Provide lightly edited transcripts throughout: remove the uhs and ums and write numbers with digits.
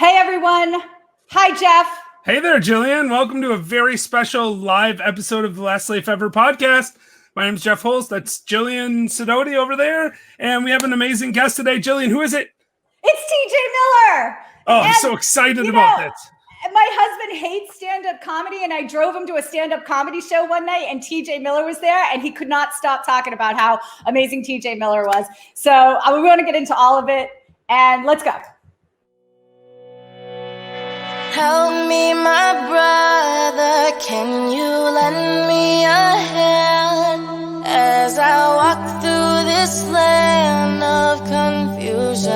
Hey, everyone. Hi, Jeff. Hey there, Jillian. Welcome to a very special live episode of the Last Life Ever podcast. My name's Jeff Holst. That's Jillian Sidoti over there. And we have an amazing guest today. Jillian, who is it? It's TJ Miller. Oh, I'm so excited about this. My husband hates stand-up comedy, and I drove him to a stand-up comedy show one night, and TJ Miller was there, and he could not stop talking about how amazing TJ Miller was. So we want to get into all of it, and let's go. Help me, my brother, can you lend me a hand as I walk through this land of confusion?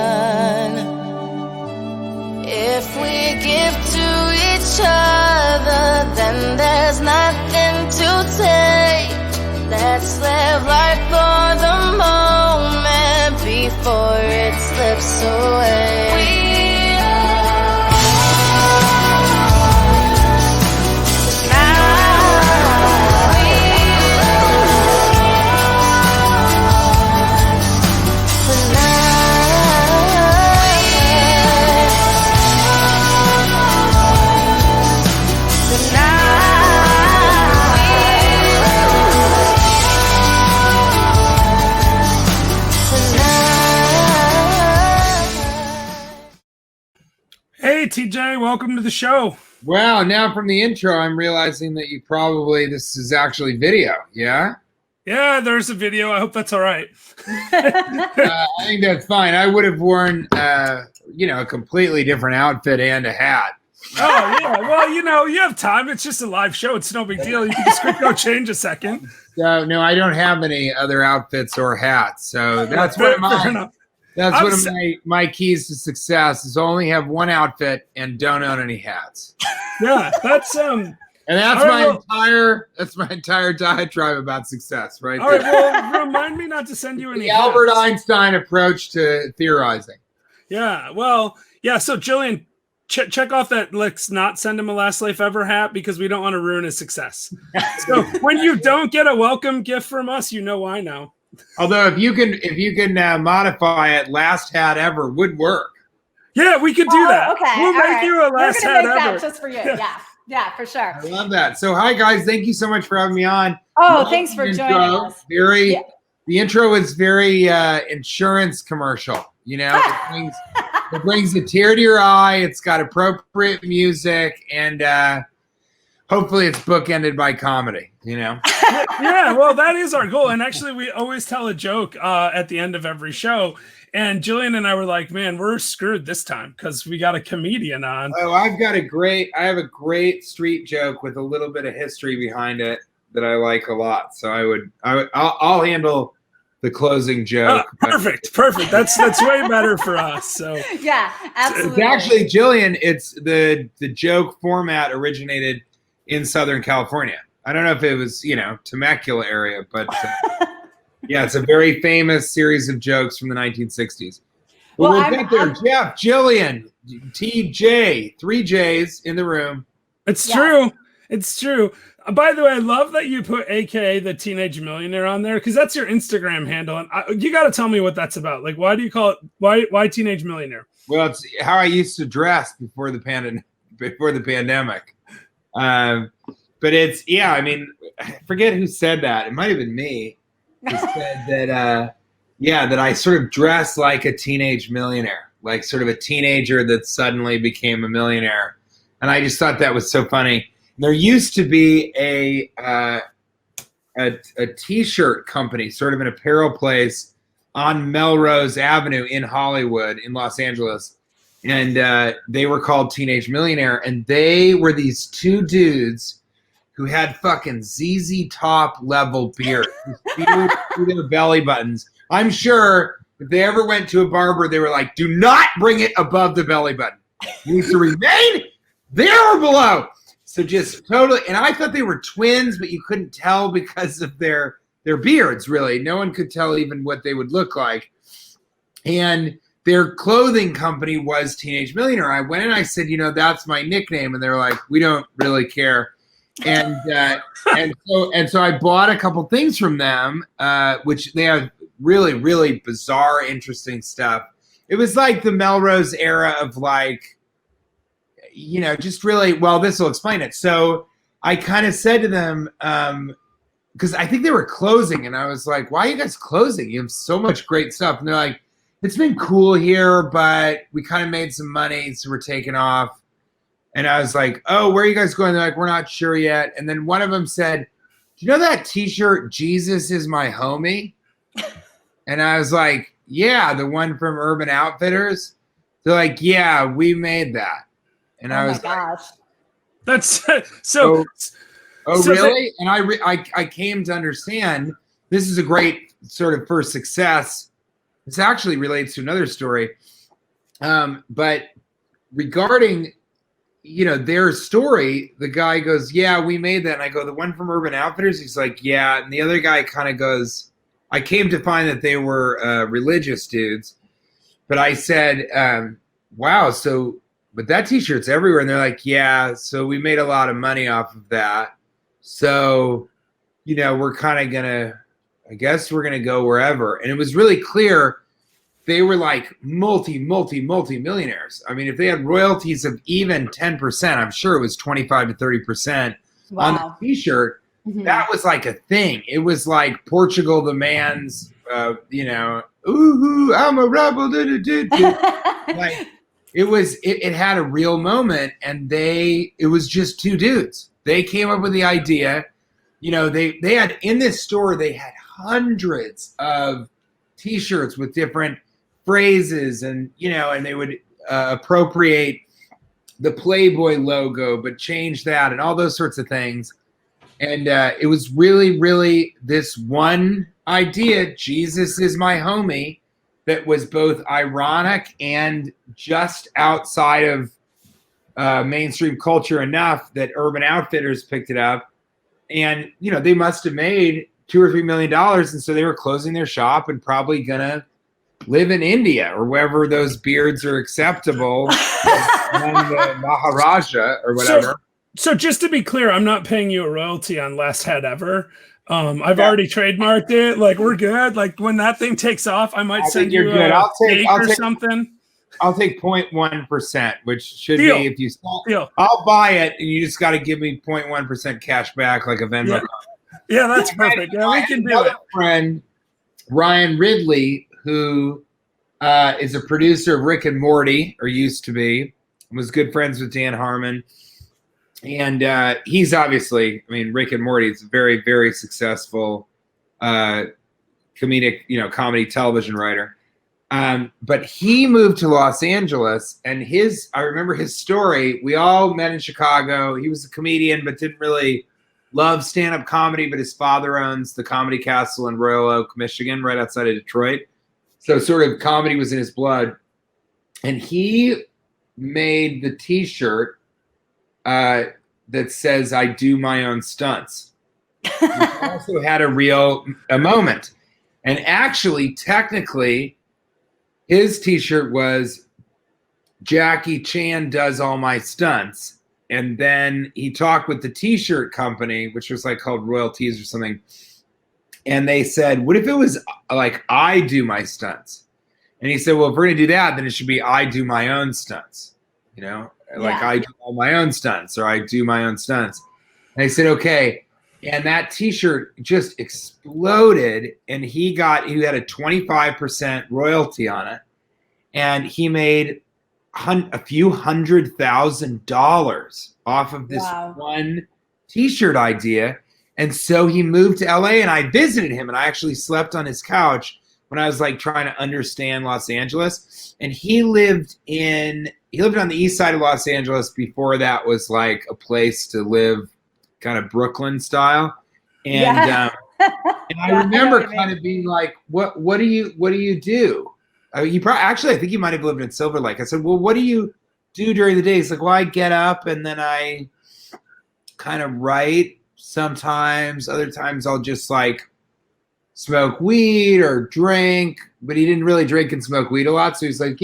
If we give to each other, then there's nothing to take. Let's live life for the moment before it slips away. Hey, TJ, welcome to the show. Wow, now from the intro, I'm realizing that this is actually video, yeah? Yeah, there's a video. I hope that's all right. I think that's fine. I would have worn, a completely different outfit and a hat. Oh, yeah. Well, you have time. It's just a live show. It's no big deal. You can just quick go change a second. No, I don't have any other outfits or hats. So that's one of my keys to success is only have one outfit and don't own any hats. Yeah, that's and that's my entire diatribe about success, right? All right, well, remind me not to send you any the Albert Einstein approach to theorizing. Yeah, well, yeah. So Jillian, check off that. Let's not send him a Last Life Ever hat because we don't want to ruin his success. So when you don't get a welcome gift from us, you know why now. Although if you can modify it, last hat ever would work. Yeah, we could do that. Okay, we'll make you a last hat ever. That just for you. Yeah, for sure. I love that. So hi guys, thank you so much for having me on. Oh, thanks for joining us. The intro is very insurance commercial. It brings a tear to your eye. It's got appropriate music, and hopefully it's bookended by comedy. Yeah, well, that is our goal. And actually, we always tell a joke at the end of every show. And Jillian and I were like, man, we're screwed this time because we got a comedian on. Oh, I have a great street joke with a little bit of history behind it that I like a lot. So I'll handle the closing joke. Perfect. That's way better for us. So yeah, absolutely. It's actually, Jillian, it's the joke format originated in Southern California. I don't know if it was, Temecula area, but yeah, it's a very famous series of jokes from the 1960s. Well, we'll get there. Jeff, Jillian, TJ, 3 J's in the room. It's true. It's true. By the way, I love that you put AKA the Teenage Millionaire on there because that's your Instagram handle. And you got to tell me what that's about. Like, why do you call it? Why Teenage Millionaire? Well, it's how I used to dress before the pandemic. But I forget who said that. It might have been me who said that, that I sort of dress like a teenage millionaire, like sort of a teenager that suddenly became a millionaire. And I just thought that was so funny. There used to be a T-shirt company, sort of an apparel place on Melrose Avenue in Hollywood in Los Angeles. And they were called Teenage Millionaire. And they were these 2 dudes who had fucking ZZ Top level beard, through their belly buttons. I'm sure if they ever went to a barber, they were like, do not bring it above the belly button. It needs to remain there or below. So just totally, and I thought they were twins, but you couldn't tell because of their beards, really. No one could tell even what they would look like. And their clothing company was Teenage Millionaire. I went and I said, that's my nickname. And they're like, we don't really care. And so I bought a couple things from them, which they have really, really bizarre, interesting stuff. It was like the Melrose era of like just really, well, this will explain it. So I kind of said to them, because I think they were closing, and I was like, why are you guys closing? You have so much great stuff. And they're like, it's been cool here, but we kind of made some money, so we're taking off. And I was like, oh, where are you guys going? They're like, we're not sure yet. And then one of them said, do you know that t-shirt, Jesus is my homie? And I was like, yeah, the one from Urban Outfitters. They're like, yeah, we made that. And I was like, that's so. Oh, so really? And I came to understand this is a great sort of first success. This actually relates to another story. But regarding, their story, the guy goes, yeah, we made that. And I go, the one from Urban Outfitters? He's like, yeah. And the other guy kind of goes, I came to find that they were religious dudes. But I said, wow, but that t-shirt's everywhere. And they're like, yeah, so we made a lot of money off of that. So, we're kind of I guess we're going to go wherever. And it was really clear they were like multi-millionaires. I mean, if they had royalties of even 10%, I'm sure it was 25 to 30% on the t-shirt. Mm-hmm. That was like a thing. It was like Portugal the Man's, ooh, I'm a rebel. Like, it had a real moment, and it was just two dudes. They came up with the idea. They had, in this store, they had hundreds of t-shirts with different phrases, and and they would appropriate the Playboy logo but change that and all those sorts of things. And it was really, really this one idea, Jesus is my homie, that was both ironic and just outside of mainstream culture enough that Urban Outfitters picked it up. And, they must have made $2 or $3 million. And so they were closing their shop and probably going to live in India or wherever those beards are acceptable, and the Maharaja or whatever. So just to be clear, I'm not paying you a royalty on Last Head Ever. I've already trademarked it. Like, we're good. Like, when that thing takes off, I might send you good. I'll take something. I'll take 0.1%, which should be, if you sell, I'll buy it, and you just got to give me 0.1% cash back, like a Venmo card. Yeah, that's perfect. Yeah, we can do it. Friend Ryan Ridley, who is a producer of Rick and Morty, or used to be, was good friends with Dan Harmon. And he's obviously, Rick and Morty is a very, very successful comedic, comedy television writer. But he moved to Los Angeles, and I remember his story. We all met in Chicago. He was a comedian, but didn't really love stand-up comedy, but his father owns the Comedy Castle in Royal Oak, Michigan, right outside of Detroit. So sort of comedy was in his blood. And he made the t-shirt that says, I do my own stunts. He also had a moment. And actually, technically, his t-shirt was Jackie Chan does all my stunts. And then he talked with the t-shirt company, which was like called Royalties or something. And they said, what if it was like, I do my stunts? And he said, well, if we're going to do that, then it should be I do my own stunts. Like I do all my own stunts, or I do my own stunts. And I said, okay. And that t-shirt just exploded, and he had a 25% royalty on it. And he made a few $100,000 off of this one t-shirt idea. And so he moved to LA, and I visited him, and I actually slept on his couch when I was like trying to understand Los Angeles. And he lived on the east side of Los Angeles before that was like a place to live, kind of Brooklyn style. And and I remember kind of being like, what do you do? I think he might have lived in Silver Lake. I said, well, what do you do during the day? He's like, well, I get up and then I kind of write sometimes. Other times I'll just like smoke weed or drink, but he didn't really drink and smoke weed a lot. So he's like,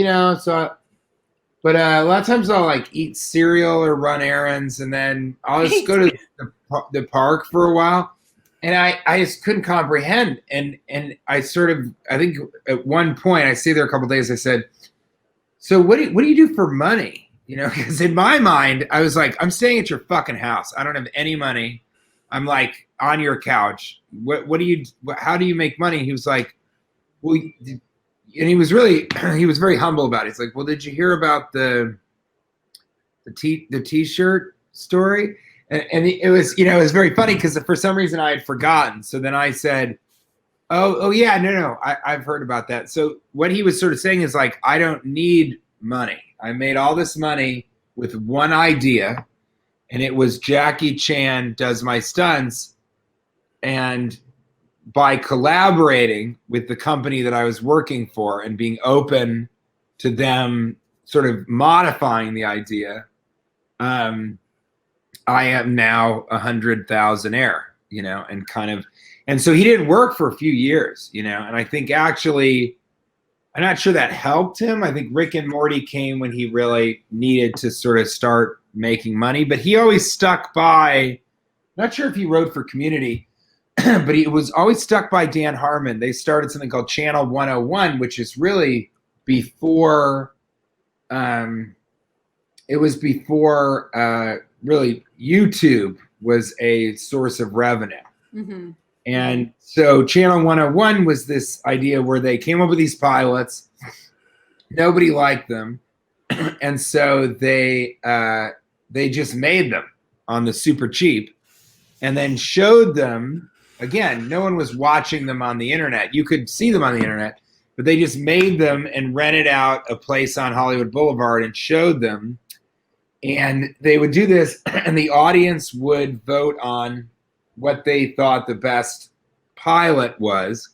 but a lot of times I'll like eat cereal or run errands, and then I'll just go to the park for a while. And I just couldn't comprehend. And I think at one point, I stayed there a couple of days, I said, so what do you do for money? because in my mind, I was like, I'm staying at your fucking house. I don't have any money. I'm like on your couch. How do you make money? He was like, well, and he was very humble about it. He's like, well, did you hear about the t-shirt story? And it was, it was very funny because for some reason I had forgotten. So then I said, oh yeah, no, I've heard about that. So what he was sort of saying is like, I don't need money. I made all this money with one idea, and it was Jackie Chan does my stunts. And by collaborating with the company that I was working for and being open to them sort of modifying the idea, I am now 100,000-aire, and so he didn't work for a few years, and I think actually, I'm not sure that helped him. I think Rick and Morty came when he really needed to sort of start making money, but he always stuck by, not sure if he wrote for Community, but he was always stuck by Dan Harmon. They started something called Channel 101, which is really before, it was before really YouTube was a source of revenue. Mm-hmm. And so Channel 101 was this idea where they came up with these pilots. Nobody liked them. And so they just made them on the super cheap and then showed them. Again, no one was watching them on the internet. You could see them on the internet, but they just made them and rented out a place on Hollywood Boulevard and showed them. And they would do this, and the audience would vote on what they thought the best pilot was.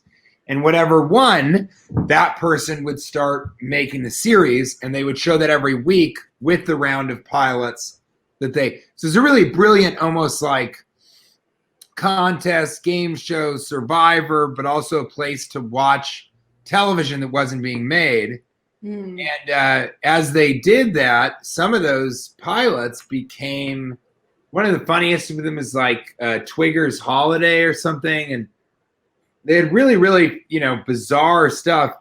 And whatever won, that person would start making the series, and they would show that every week with the round of pilots so it's a really brilliant, almost like contest, game show, Survivor, but also a place to watch television that wasn't being made. And as they did that, some of those pilots became, one of the funniest of them is like Twigger's Holiday or something. And they had really, really, bizarre stuff.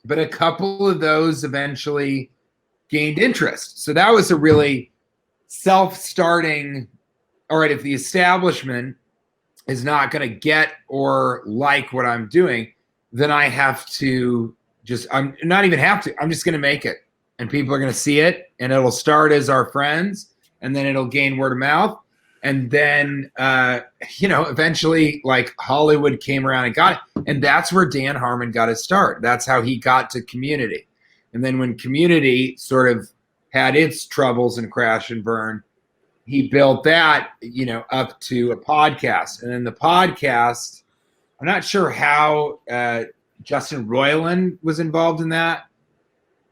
But a couple of those eventually gained interest. So that was a really self-starting, all right, if the establishment is not going to get or like what I'm doing, then I have to I'm just going to make it, and people are going to see it, and it'll start as our friends, and then it'll gain word of mouth. And then, eventually like Hollywood came around and got it. And that's where Dan Harmon got his start. That's how he got to Community. And then when Community sort of had its troubles and crash and burn, he built that, up to a podcast. And then the podcast, I'm not sure how, Justin Roiland was involved in that.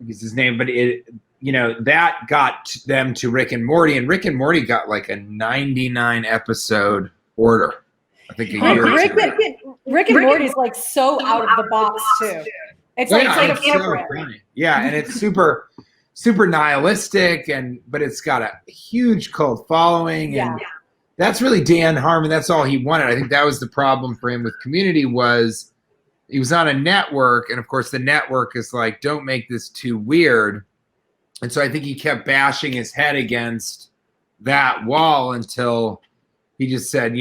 Is his name, but that got them to Rick and Morty, and Rick and Morty got like a 99 episode order. I think a year. Rick and Morty is like so out of the box too. It's like it's so funny. Yeah, and it's super, super nihilistic, but it's got a huge cult following, and that's really Dan Harmon. That's all he wanted. I think that was the problem for him with Community was. He was on a network, and of course the network is like, don't make this too weird. And so I think he kept bashing his head against that wall until he just said,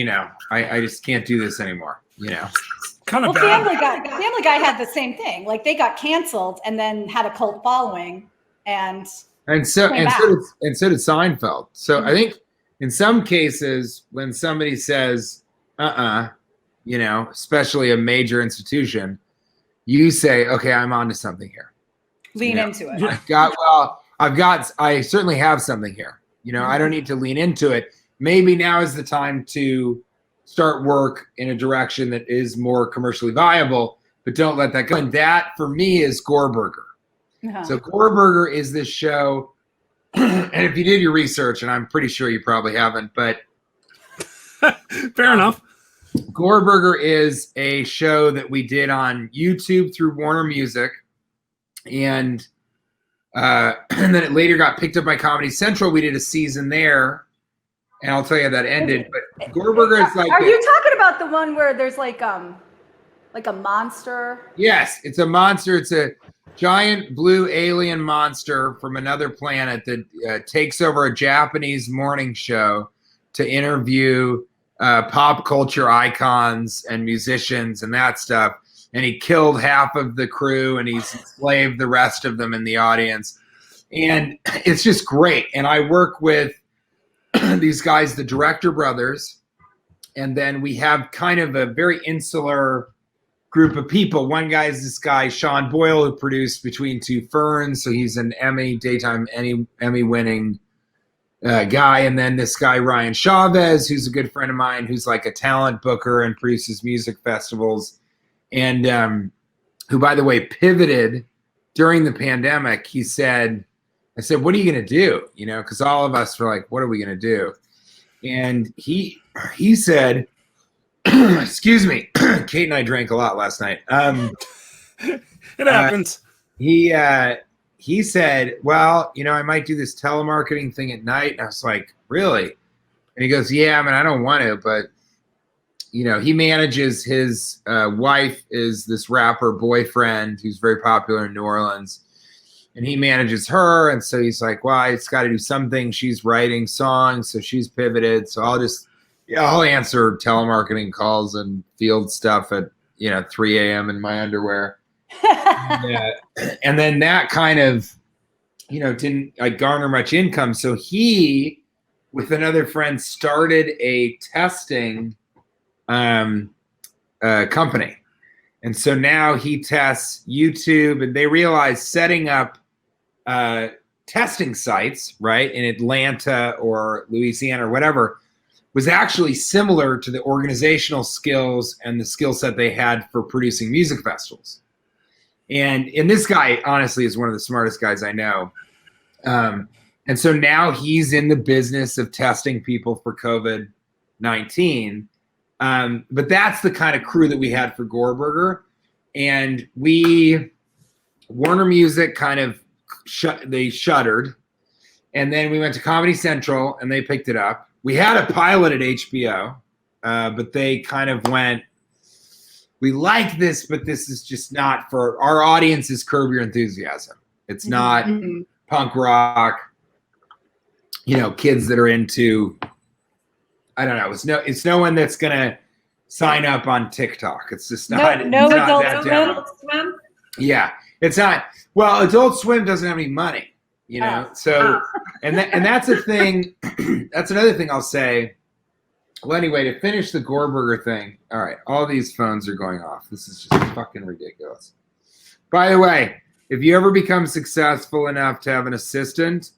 I just can't do this anymore, Kind of bad. Family Guy had the same thing. Like they got canceled and then had a cult following, and so did Seinfeld. So I think in some cases when somebody says, especially a major institution, you say, okay, I'm onto something here. Lean into it. I certainly have something here. I don't need to lean into it. Maybe now is the time to start work in a direction that is more commercially viable, but don't let that go. And that for me is Gore Burger. Uh-huh. So Gore Burger is this show. And if you did your research, and I'm pretty sure you probably haven't, but fair enough. Gore Burger is a show that we did on YouTube through Warner Music, and then it later got picked up by Comedy Central. We did a season there, and I'll tell you how that ended. But Gore Burger is like. Are you talking about the one where there's like a monster? Yes, it's a monster. It's a giant blue alien monster from another planet that takes over a Japanese morning show to interview pop culture icons and musicians and that stuff. And he killed half of the crew and he's enslaved the rest of them in the audience. And it's just great. And I work with these guys, the Director brothers, and then we have kind of a very insular group of people. One guy is this guy, Sean Boyle, who produced Between Two Ferns. So he's an daytime Emmy winning guy. And then this guy, Ryan Chavez, who's a good friend of mine, who's like a talent booker and produces music festivals. And who, by the way, pivoted during the pandemic. I said, what are you going to do? You know, because all of us were like, what are we going to do? And he said, excuse me, Kate and I drank a lot last night. It happens. He said, well, you know, I might do this telemarketing thing at night. And I was like, really? And he goes, yeah, I mean, I don't want to, but you know, he manages his wife is this rapper boyfriend who's very popular in New Orleans. And he manages her. And so he's like, well, it's got to do something. She's writing songs. So she's pivoted. So I'll answer telemarketing calls and field stuff at, 3 a.m. in my underwear. And then that kind of, didn't garner much income. So he, with another friend, started a testing company. And so now he tests YouTube, and they realize setting up testing sites, right, in Atlanta or Louisiana or whatever, was actually similar to the organizational skills and the skill set they had for producing music festivals. And this guy, honestly, is one of the smartest guys I know. And so now he's in the business of testing people for COVID-19. But that's the kind of crew that we had for Goreburger. And Warner Music kind of they shuttered. And then we went to Comedy Central and they picked it up. We had a pilot at HBO, but they kind of went, we like this, but this is just not for our audience. Is Curb Your Enthusiasm. It's not punk rock, kids that are into, I don't know. It's no one that's going to sign up on TikTok. It's just not. No Adult Swim? Yeah. It's not. Well, Adult Swim doesn't have any money, So, and that's a thing. That's another thing I'll say. Well, anyway, to finish the Goreburger thing. All right, all these phones are going off. This is just fucking ridiculous. By the way, if you ever become successful enough to have an assistant,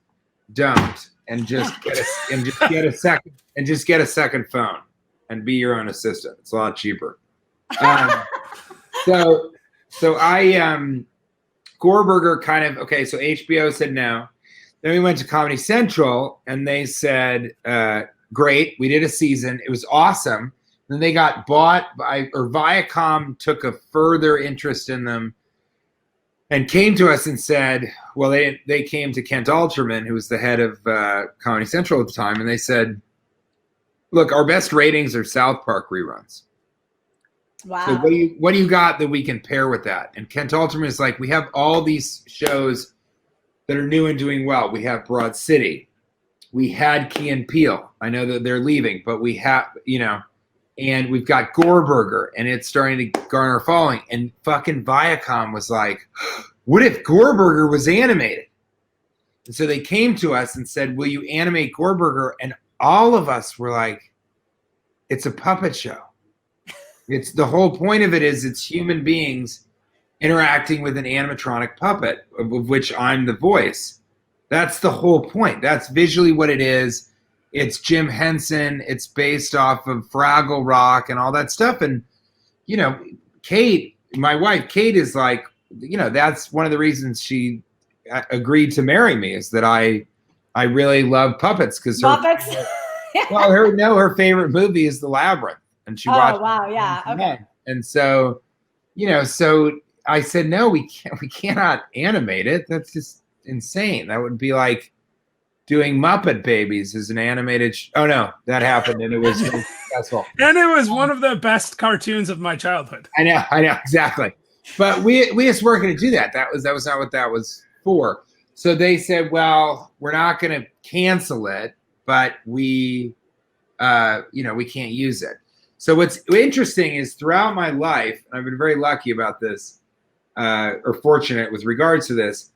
don't, and just get a second phone and be your own assistant. It's a lot cheaper. So I Goreburger kind of, okay, so HBO said no. Then we went to Comedy Central and they said, great, we did a season. It was awesome. Then they got bought by, or Viacom took a further interest in them and came to us and said, well, they came to Kent Alterman, who was the head of Comedy Central at the time, and they said, look, our best ratings are South Park reruns. Wow. So what do you got that we can pair with that? And Kent Alterman is like, we have all these shows that are new and doing well. We have Broad City. We had Key and Peele. I know that they're leaving, but we have, and we've got Goreburger, and it's starting to garner a following. And fucking Viacom was like, what if Goreburger was animated? And so they came to us and said, will you animate Goreburger? And all of us were like, it's a puppet show. It's the whole point of it is it's human beings interacting with an animatronic puppet, of which I'm the voice. That's the whole point. That's visually what it is. It's Jim Henson. It's based off of Fraggle Rock and all that stuff. And, Kate, my wife, Kate, is like, that's one of the reasons she agreed to marry me, is that I really love puppets. Because her favorite movie is The Labyrinth. And she watched. Oh, wow. Yeah. Okay. And so, so I said, no, we cannot animate it. That's just insane. That would be like doing Muppet Babies as an animated oh no, that happened and it was successful. And it was one of the best cartoons of my childhood. I know, exactly. But we just weren't going to do that. That was not what that was for. So they said, well, we're not going to cancel it, but we can't use it. So what's interesting is throughout my life, and I've been very lucky about this, or fortunate with regards to this,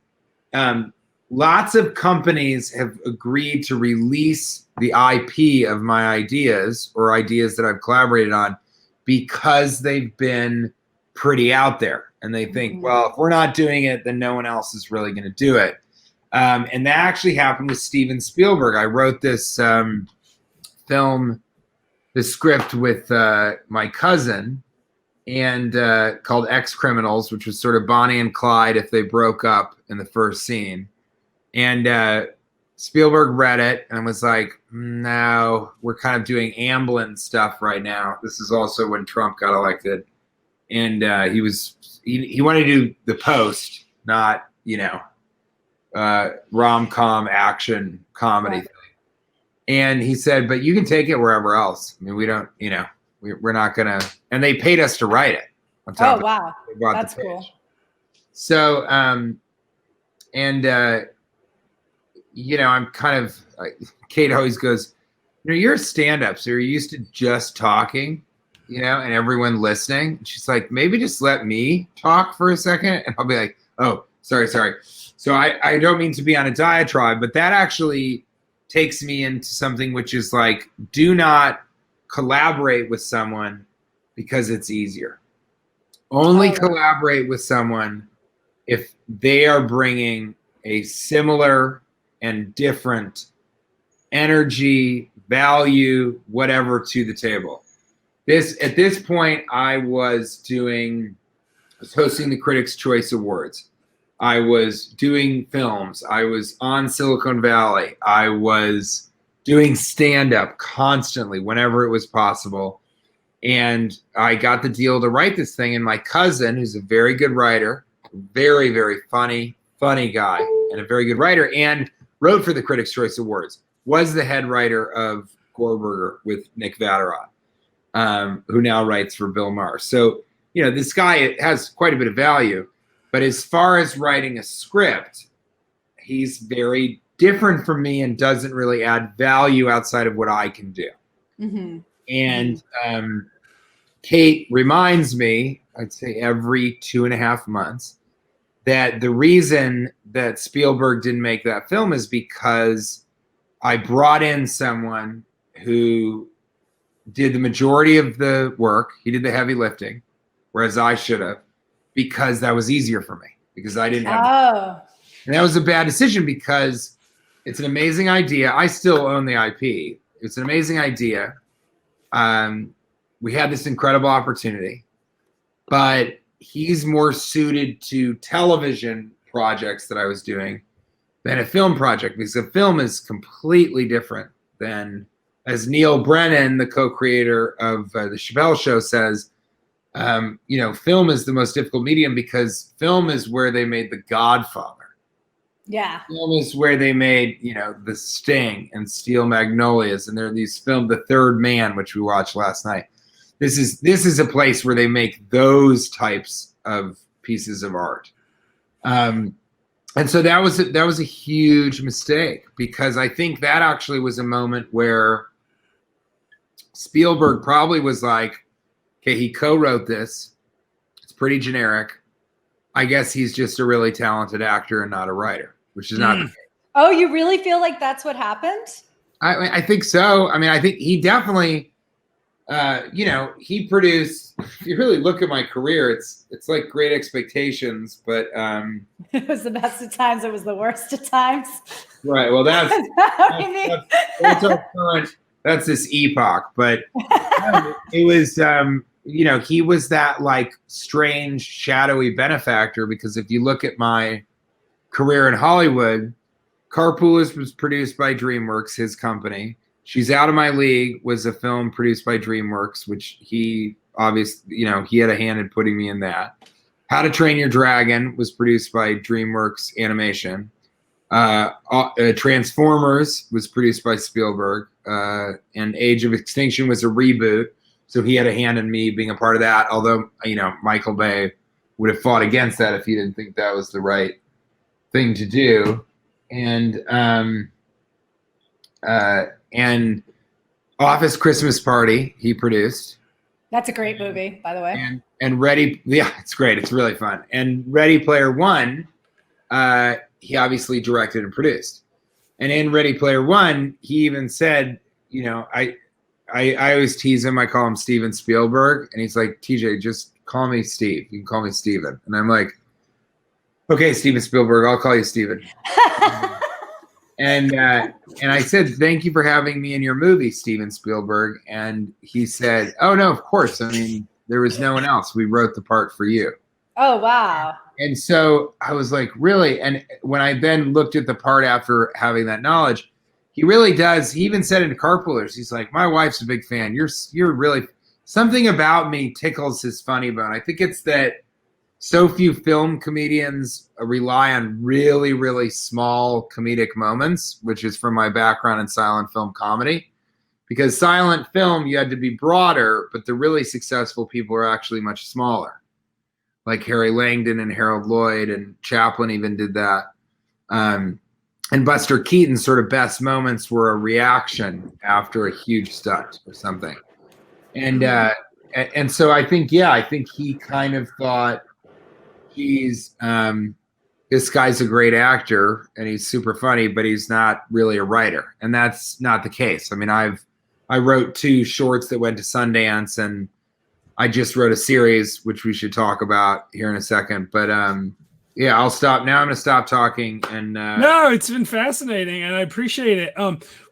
lots of companies have agreed to release the IP of my ideas or ideas that I've collaborated on because they've been pretty out there. And they think, well, if we're not doing it, then no one else is really going to do it. And that actually happened with Steven Spielberg. I wrote this film, the script with my cousin, and called Ex-Criminals, which was sort of Bonnie and Clyde if they broke up in the first scene. And Spielberg read it and was like, no, we're kind of doing Amblin stuff right now. This is also when Trump got elected. And he wanted to do The Post, not, rom-com action comedy thing. And he said, but you can take it wherever else. I mean, we don't, we're not going to, and they paid us to write it. On top wow. They bought That's the page. cool. So, I'm kind of, Kate always goes, you're a stand-up, so you're used to just talking, and everyone listening. And she's like, maybe just let me talk for a second. And I'll be like, oh, sorry. So I don't mean to be on a diatribe, but that actually takes me into something which is like, do not collaborate with someone because it's easier. Only collaborate with someone if they are bringing a similar and different energy, value, whatever to the table. At this point, I was hosting the Critics' Choice Awards. I was doing films. I was on Silicon Valley. I was doing stand-up constantly whenever it was possible. And I got the deal to write this thing. And my cousin, who's a very good writer, very, very funny guy, and a very good writer, and wrote for the Critics' Choice Awards, was the head writer of Gorburger with Nick Vatterott, who now writes for Bill Maher. So, this guy has quite a bit of value. But as far as writing a script, he's very different from me and doesn't really add value outside of what I can do. Mm-hmm. And Kate reminds me, I'd say every 2.5 months, that the reason that Spielberg didn't make that film is because I brought in someone who did the majority of the work. He did the heavy lifting, whereas I should have, because that was easier for me, because I didn't have. And that was a bad decision because it's an amazing idea. I still own the IP. It's an amazing idea. We had this incredible opportunity, but he's more suited to television projects that I was doing than a film project, because a film is completely different than, as Neil Brennan, the co-creator of The Chappelle Show, says, film is the most difficult medium because film is where they made The Godfather. Yeah. Film is where they made, The Sting and Steel Magnolias, and there are these films, The Third Man, which we watched last night. This is a place where they make those types of pieces of art. And so that was a huge mistake, because I think that actually was a moment where Spielberg probably was like, okay, he co-wrote this. It's pretty generic. I guess he's just a really talented actor and not a writer, which is not the case. Oh, you really feel like that's what happened? I think so. I mean, I think he definitely, he produced, if you really look at my career, it's like Great Expectations, but. It was the best of times. It was the worst of times. Right. Well, that's our current, that's this epoch, but it was, he was that like strange, shadowy benefactor, because if you look at my career in Hollywood, Carpoolers was produced by DreamWorks, his company. She's Out of My League was a film produced by DreamWorks, which he obviously, he had a hand in putting me in that. How to Train Your Dragon was produced by DreamWorks Animation. Transformers was produced by Spielberg. And Age of Extinction was a reboot. So he had a hand in me being a part of that. Although, Michael Bay would have fought against that if he didn't think that was the right thing to do. And Office Christmas Party he produced. That's a great movie, by the way. And it's great. It's really fun. And Ready Player One, he obviously directed and produced. And in Ready Player One, he even said, I always tease him. I call him Steven Spielberg, and he's like, TJ, just call me Steve. You can call me Steven. And I'm like, okay, Steven Spielberg, I'll call you Steven. And I said, thank you for having me in your movie, Steven Spielberg. And he said, oh, no, of course. I mean, there was no one else. We wrote the part for you. Oh, wow. And so I was like, really? And when I then looked at the part after having that knowledge, he really does. He even said in Carpoolers, he's like, my wife's a big fan. You're really, something about me tickles his funny bone. I think it's that so few film comedians rely on really, really small comedic moments, which is from my background in silent film comedy. Because silent film, you had to be broader, but the really successful people are actually much smaller. Like Harry Langdon and Harold Lloyd, and Chaplin even did that. And Buster Keaton's sort of best moments were a reaction after a huge stunt or something. And so I think he kind of thought, geez, this guy's a great actor and he's super funny, but he's not really a writer. And that's not the case. I mean, I wrote 2 shorts that went to Sundance, and I just wrote a series, which we should talk about here in a second. But yeah, I'll stop now. I'm going to stop talking. And no, it's been fascinating, and I appreciate it.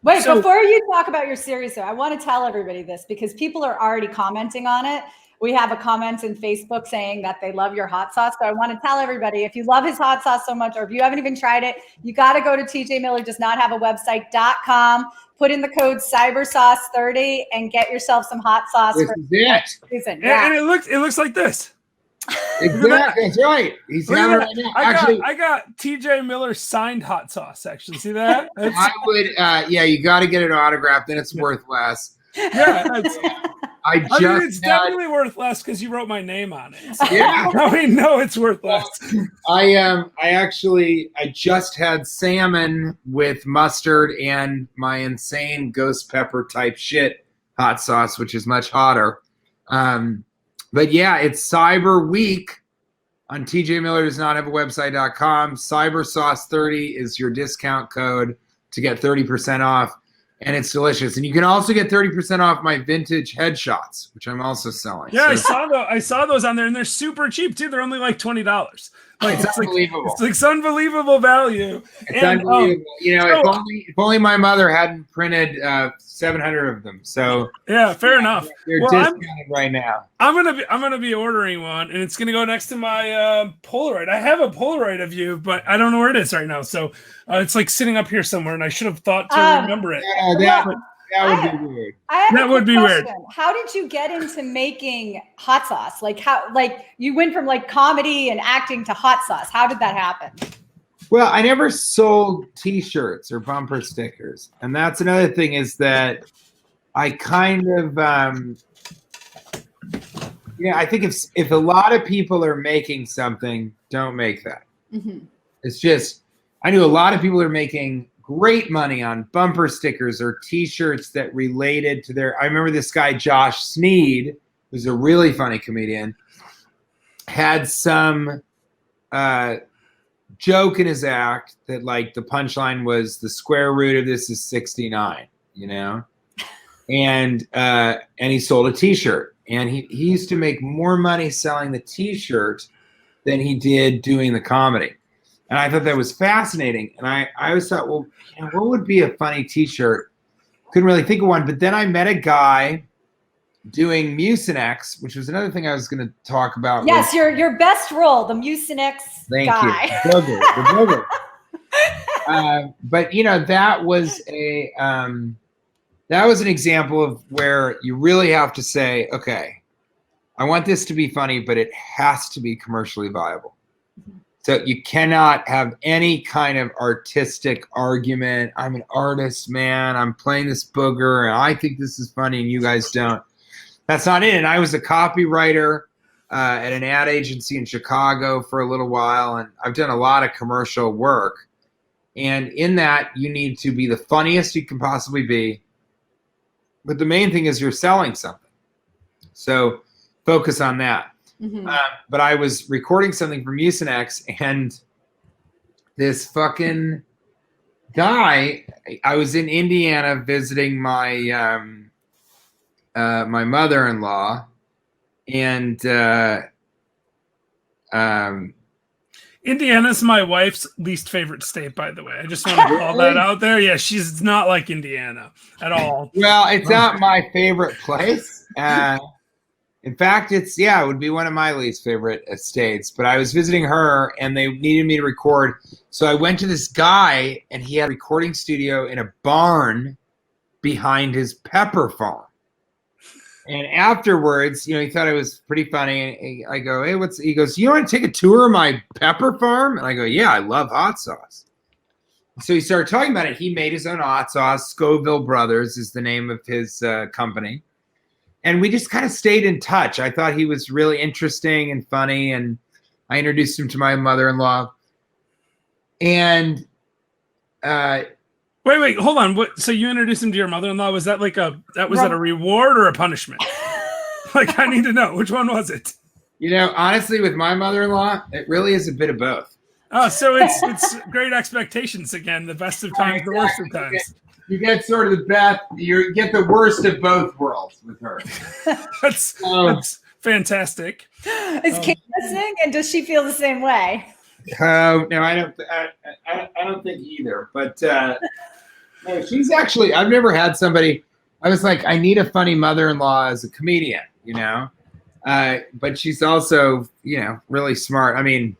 Wait, before you talk about your series, though, I want to tell everybody this because people are already commenting on it. We have a comment in Facebook saying that they love your hot sauce. So I want to tell everybody, if you love his hot sauce so much, or if you haven't even tried it, you got to go to tjmillerdoesnothave.website.com, put in the code CyberSauce30 and get yourself some hot sauce. This is it. Season. Yeah. And it looks like this. Exactly. That's right. He's having right now. I got TJ Miller signed hot sauce. Actually, see that? I would. Yeah, you got to get it autographed. Then it's worth less. Yeah. I mean, it's definitely worth less because you wrote my name on it. So. Yeah. I mean, no, it's worth less. I just had salmon with mustard and my insane ghost pepper type shit hot sauce, which is much hotter. But yeah, it's Cyber Week on tjmillerdoesnothave.website.com. CyberSauce30 is your discount code to get 30% off. And it's delicious. And you can also get 30% off my vintage headshots, which I'm also selling. Yeah, so. I saw those on there, and they're super cheap too. They're only like $20. Like it's unbelievable. It's unbelievable value. It's unbelievable. If only my mother hadn't printed 700 of them. So yeah, fair enough. They're discounted right now. I'm gonna be ordering one, and it's gonna go next to my Polaroid. I have a Polaroid of you, but I don't know where it is right now. So it's like sitting up here somewhere, and I should have thought to remember it. That would be weird. That would be weird. How did you get into making hot sauce? Like you went from like comedy and acting to hot sauce. How did that happen? Well, I never sold T-shirts or bumper stickers, and that's another thing is that I kind of, I think if a lot of people are making something, don't make that. Mm-hmm. It's just I knew a lot of people are making great money on bumper stickers or T-shirts that related to their. I remember this guy Josh Sneed, who's a really funny comedian, had some joke in his act that like the punchline was the square root of this is 69, and he sold a T-shirt, and he used to make more money selling the T-shirt than he did doing the comedy. And I thought that was fascinating. And I always thought, well, what would be a funny T-shirt? Couldn't really think of one. But then I met a guy doing Mucinex, which was another thing I was going to talk about. Yes, your best role, the Mucinex guy. Thank you. The booger. But that was an example of where you really have to say, okay, I want this to be funny, but it has to be commercially viable. So you cannot have any kind of artistic argument. I'm an artist, man. I'm playing this booger, and I think this is funny, and you guys don't. That's not it. And I was a copywriter at an ad agency in Chicago for a little while, and I've done a lot of commercial work. And in that, you need to be the funniest you can possibly be. But the main thing is you're selling something. So focus on that. But I was recording something for Mucinex, and this fucking guy, I was in Indiana visiting my my mother-in-law, and Indiana's my wife's least favorite state, by the way. I just want to call that out there. Yeah, she's not like Indiana at all. Well, it's not my favorite place. In fact, it would be one of my least favorite states. But I was visiting her, and they needed me to record. So I went to this guy, and he had a recording studio in a barn behind his pepper farm. And afterwards, he thought it was pretty funny. And I go, hey, he goes, you want to take a tour of my pepper farm? And I go, yeah, I love hot sauce. So he started talking about it. He made his own hot sauce. Scoville Brothers is the name of his company. And we just kind of stayed in touch. I thought he was really interesting and funny. And I introduced him to my mother-in-law. And Wait, hold on. What? So you introduced him to your mother-in-law? Was that that a reward or a punishment? Like, I need to know, which one was it? Honestly, with my mother-in-law, it really is a bit of both. Oh, so it's great expectations again. The best of times, the worst of times. You get sort of the best. You get the worst of both worlds with her. That's fantastic. Is Kate listening, and does she feel the same way? No, I don't think either. But no, she's actually. I've never had somebody. I was like, I need a funny mother-in-law as a comedian, but she's also, really smart. I mean,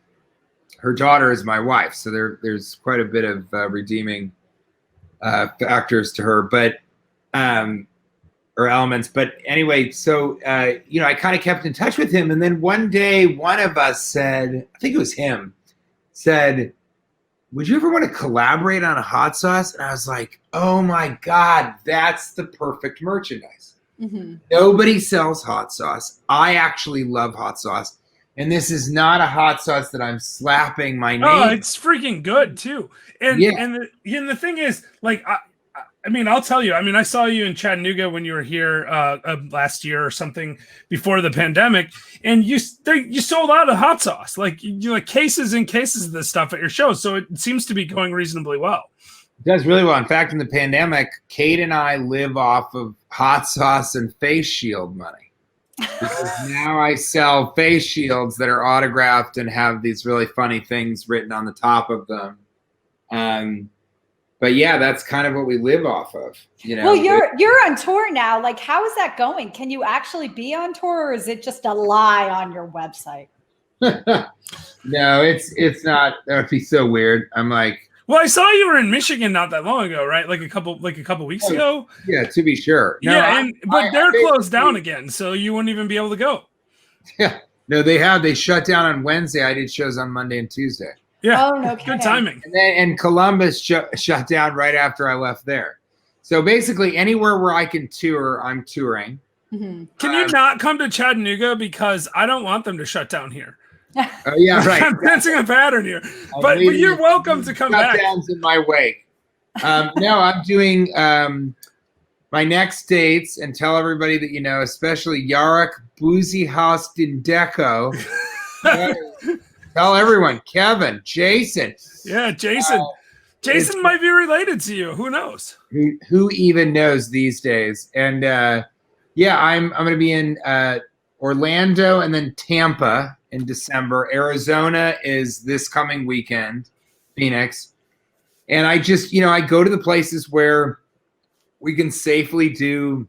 her daughter is my wife, so there's quite a bit of redeeming factors to her, but or elements. But anyway, so I kind of kept in touch with him, and then one day, one of us said, I think it was him, said, would you ever want to collaborate on a hot sauce? And I was like, oh my God, that's the perfect merchandise. Nobody sells hot sauce. I actually love hot sauce. And this is not a hot sauce that I'm slapping my name. Oh, it's freaking good too. And the thing is, like, I mean, I'll tell you. I mean, I saw you in Chattanooga when you were here last year or something before the pandemic, and you sold out of hot sauce, like cases and cases of this stuff at your show. So it seems to be going reasonably well. It does really well. In fact, in the pandemic, Kate and I live off of hot sauce and face shield money. Because now I sell face shields that are autographed and have these really funny things written on the top of them. But yeah, that's kind of what we live off of. Well, you're on tour now. Like, how is that going? Can you actually be on tour, or is it just a lie on your website? No, it's not. That would be so weird. I'm like, well, I saw you were in Michigan not that long ago, right? Like a couple weeks ago. Yeah, to be sure. No, yeah, but they're closed down again, so you wouldn't even be able to go. Yeah, no, they shut down on Wednesday. I did shows on Monday and Tuesday. Yeah, oh, no kidding. Good timing. And Columbus shut down right after I left there. So basically, anywhere where I can tour, I'm touring. Mm-hmm. Can you not come to Chattanooga, because I don't want them to shut down here? Oh yeah, right. I'm sensing a pattern here, but you're welcome to come back. Shutdowns in my wake. No, I'm doing my next dates, and tell everybody that especially Yarek Boozy House in Deco. Tell everyone, Kevin, Jason. Yeah, Jason. Jason might be related to you. Who knows? Who even knows these days? And I'm going to be in Orlando and then Tampa in December. Arizona is this coming weekend, Phoenix. And I just, I go to the places where we can safely do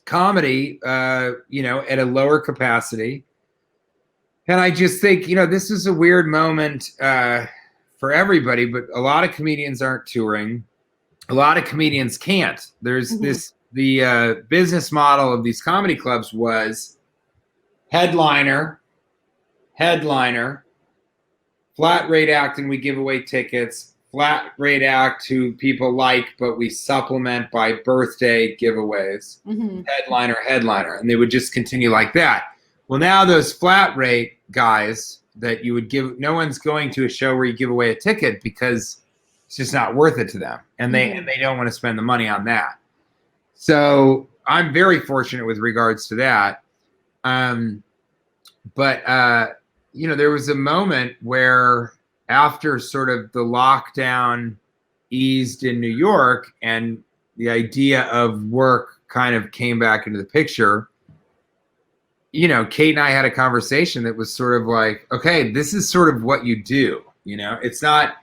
comedy, at a lower capacity. And I just think, this is a weird moment for everybody, but a lot of comedians aren't touring. A lot of comedians can't. There's the business model of these comedy clubs was headliner, flat rate act, and we give away tickets, flat rate act who people like, but we supplement by birthday giveaways, headliner. And they would just continue like that. Well, now those flat rate guys that you would give, no one's going to a show where you give away a ticket because it's just not worth it to them, and they don't want to spend the money on that. So I'm very fortunate with regards to that. But there was a moment where after sort of the lockdown eased in New York and the idea of work kind of came back into the picture, Kate and I had a conversation that was sort of like, okay, this is sort of what you do. It's not,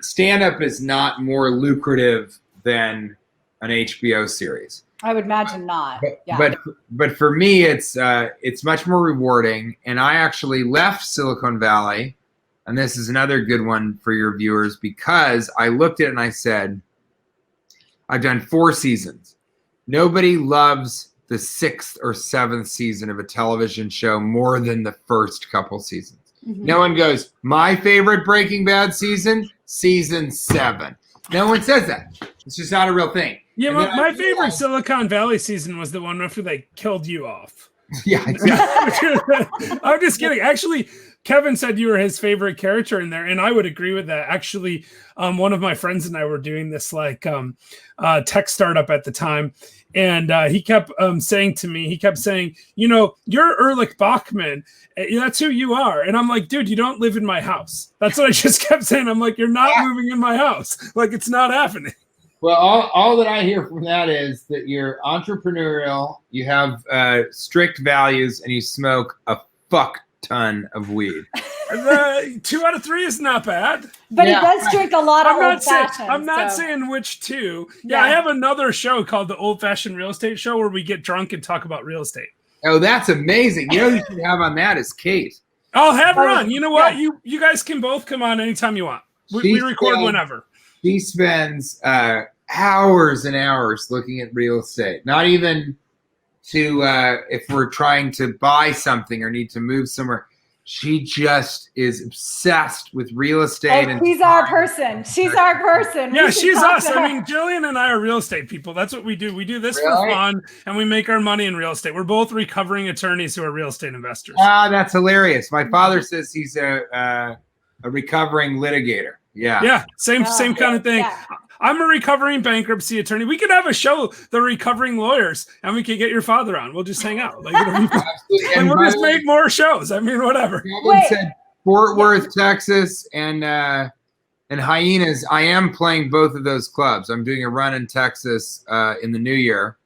stand up is not more lucrative than an HBO series. I would imagine not. But for me, it's much more rewarding. And I actually left Silicon Valley, and this is another good one for your viewers, because I looked at it and I said, I've done 4 seasons. Nobody loves the 6th or 7th season of a television show more than the first couple seasons. Mm-hmm. No one goes, my favorite Breaking Bad season 7. No one says that. It's just not a real thing. Yeah, my favorite Silicon Valley season was the one after they killed you off. Yeah, exactly. I'm just kidding. Actually, Kevin said you were his favorite character in there, and I would agree with that. Actually, one of my friends and I were doing this tech startup at the time, and he kept saying to me, you're Erlich Bachman. That's who you are. And I'm like, dude, you don't live in my house. That's what I just kept saying. I'm like, you're not moving in my house. Like, it's not happening. Well, all that I hear from that is that you're entrepreneurial, you have strict values, and you smoke a fuck ton of weed. 2 out of 3 is not bad. But he does drink a lot of old fashions. I'm not saying which 2. Yeah, I have another show called the Old Fashioned Real Estate Show where we get drunk and talk about real estate. Oh, that's amazing. Who you should have on that is Kate. I'll have her on. You know what? You guys can both come on anytime you want. We record whenever. She spends hours and hours looking at real estate. Not even to if we're trying to buy something or need to move somewhere. She just is obsessed with real estate. And she's our person. She's our person. Yeah, she's us. I mean, Jillian and I are real estate people. That's what we do. We do this for fun, and we make our money in real estate. We're both recovering attorneys who are real estate investors. That's hilarious. My father says he's a recovering litigator. Yeah. Yeah, same kind of thing. Yeah. I'm a recovering bankruptcy attorney. We could have a show, The Recovering Lawyers, and we could get your father on. We'll just hang out. We'll just make more shows. I mean, whatever. Kevin said Fort Worth, Texas, and Hyenas. I am playing both of those clubs. I'm doing a run in Texas in the new year,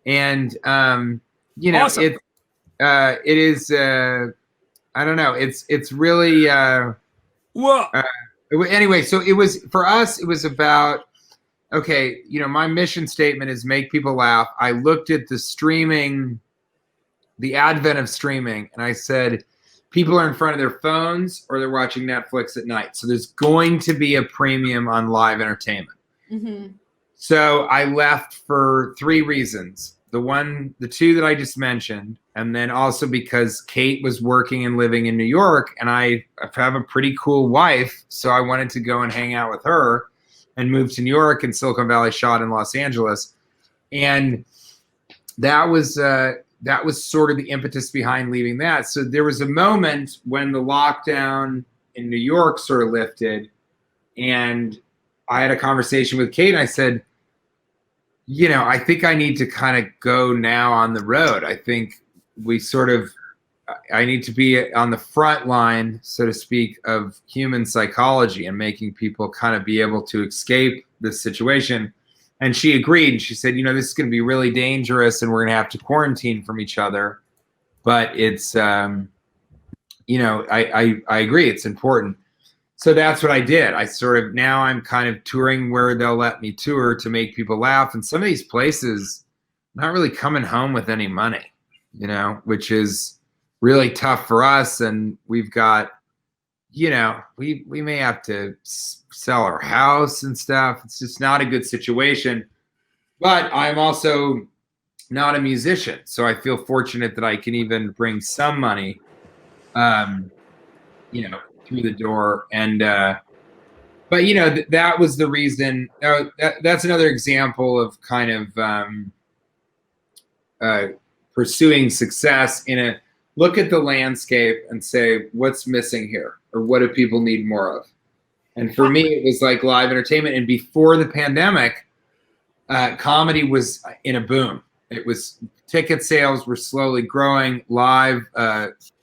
and awesome. It is. I don't know. It's really. Anyway, so it was for us. It was about my mission statement is make people laugh. I looked at the advent of streaming, and I said, people are in front of their phones or they're watching Netflix at night. So there's going to be a premium on live entertainment. Mm-hmm. So I left for 3 reasons. The 2 that I just mentioned, and then also because Kate was working and living in New York, and I have a pretty cool wife, so I wanted to go and hang out with her and move to New York, and Silicon Valley shot in Los Angeles. And that was sort of the impetus behind leaving that. So there was a moment when the lockdown in New York sort of lifted, and I had a conversation with Kate, and I said, I think I need to kind of go now on the road. I think I need to be on the front line, so to speak, of human psychology and making people kind of be able to escape this situation. And she agreed. She said, this is going to be really dangerous and we're going to have to quarantine from each other. But it's, I agree. It's important. So that's what I did. Now I'm kind of touring where they'll let me tour to make people laugh. And some of these places, not really coming home with any money, which is really tough for us. And we've got, we may have to sell our house and stuff. It's just not a good situation. But I'm also not a musician. So I feel fortunate that I can even bring some money, through the door. And but that was the reason. That's another example of kind of pursuing success in a look at the landscape and say, what's missing here? Or what do people need more of? And for me, it was like live entertainment. And before the pandemic, comedy was in a boom. It was ticket sales were slowly growing, live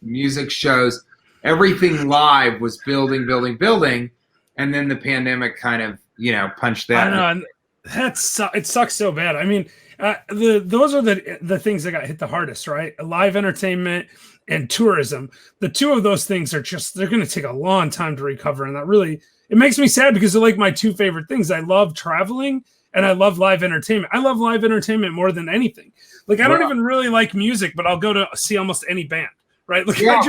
music shows, everything live was building. And then the pandemic kind of, punched that. I know, and it sucks so bad. I mean, those are the things that got hit the hardest, right? Live entertainment and tourism. The two of those things are they're going to take a long time to recover. And that really, it makes me sad because they're like my two favorite things. I love traveling and I love live entertainment. I love live entertainment more than anything. Like, I don't even really like music, but I'll go to see almost any band, right? Like, yeah,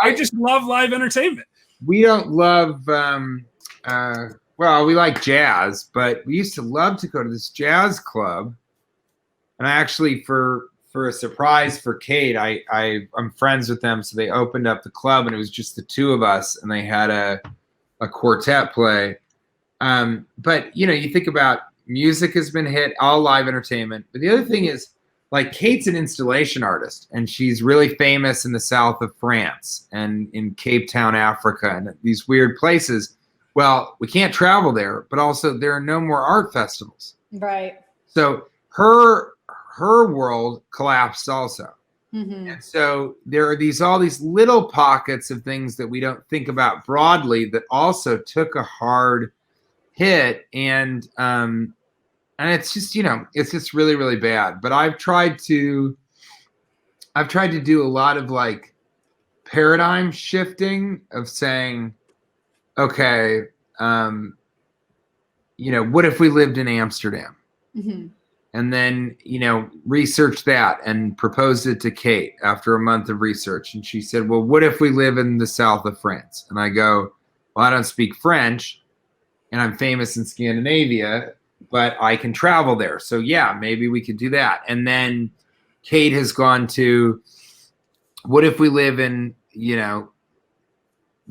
I just love live entertainment. We don't love, well, we like jazz, but we used to love to go to this jazz club. And I actually, for a surprise for Kate, I'm friends with them. So they opened up the club and it was just the two of us and they had a quartet play. But, you think about music has been hit, all live entertainment. But the other thing is, like, Kate's an installation artist and she's really famous in the south of France and in Cape Town, Africa, and these weird places. Well, we can't travel there, but also there are no more art festivals. Right. So her world collapsed also. Mm-hmm. And so there are all these little pockets of things that we don't think about broadly that also took a hard hit. And it's just, it's just really, really bad. But I've tried to do a lot of like paradigm shifting of saying, okay, what if we lived in Amsterdam? Mm-hmm. And then, researched that and proposed it to Kate after a month of research. And she said, well, what if we live in the south of France? And I go, well, I don't speak French and I'm famous in Scandinavia, but I can travel there. So yeah, maybe we could do that. And then Kate has gone to, what if we live in, the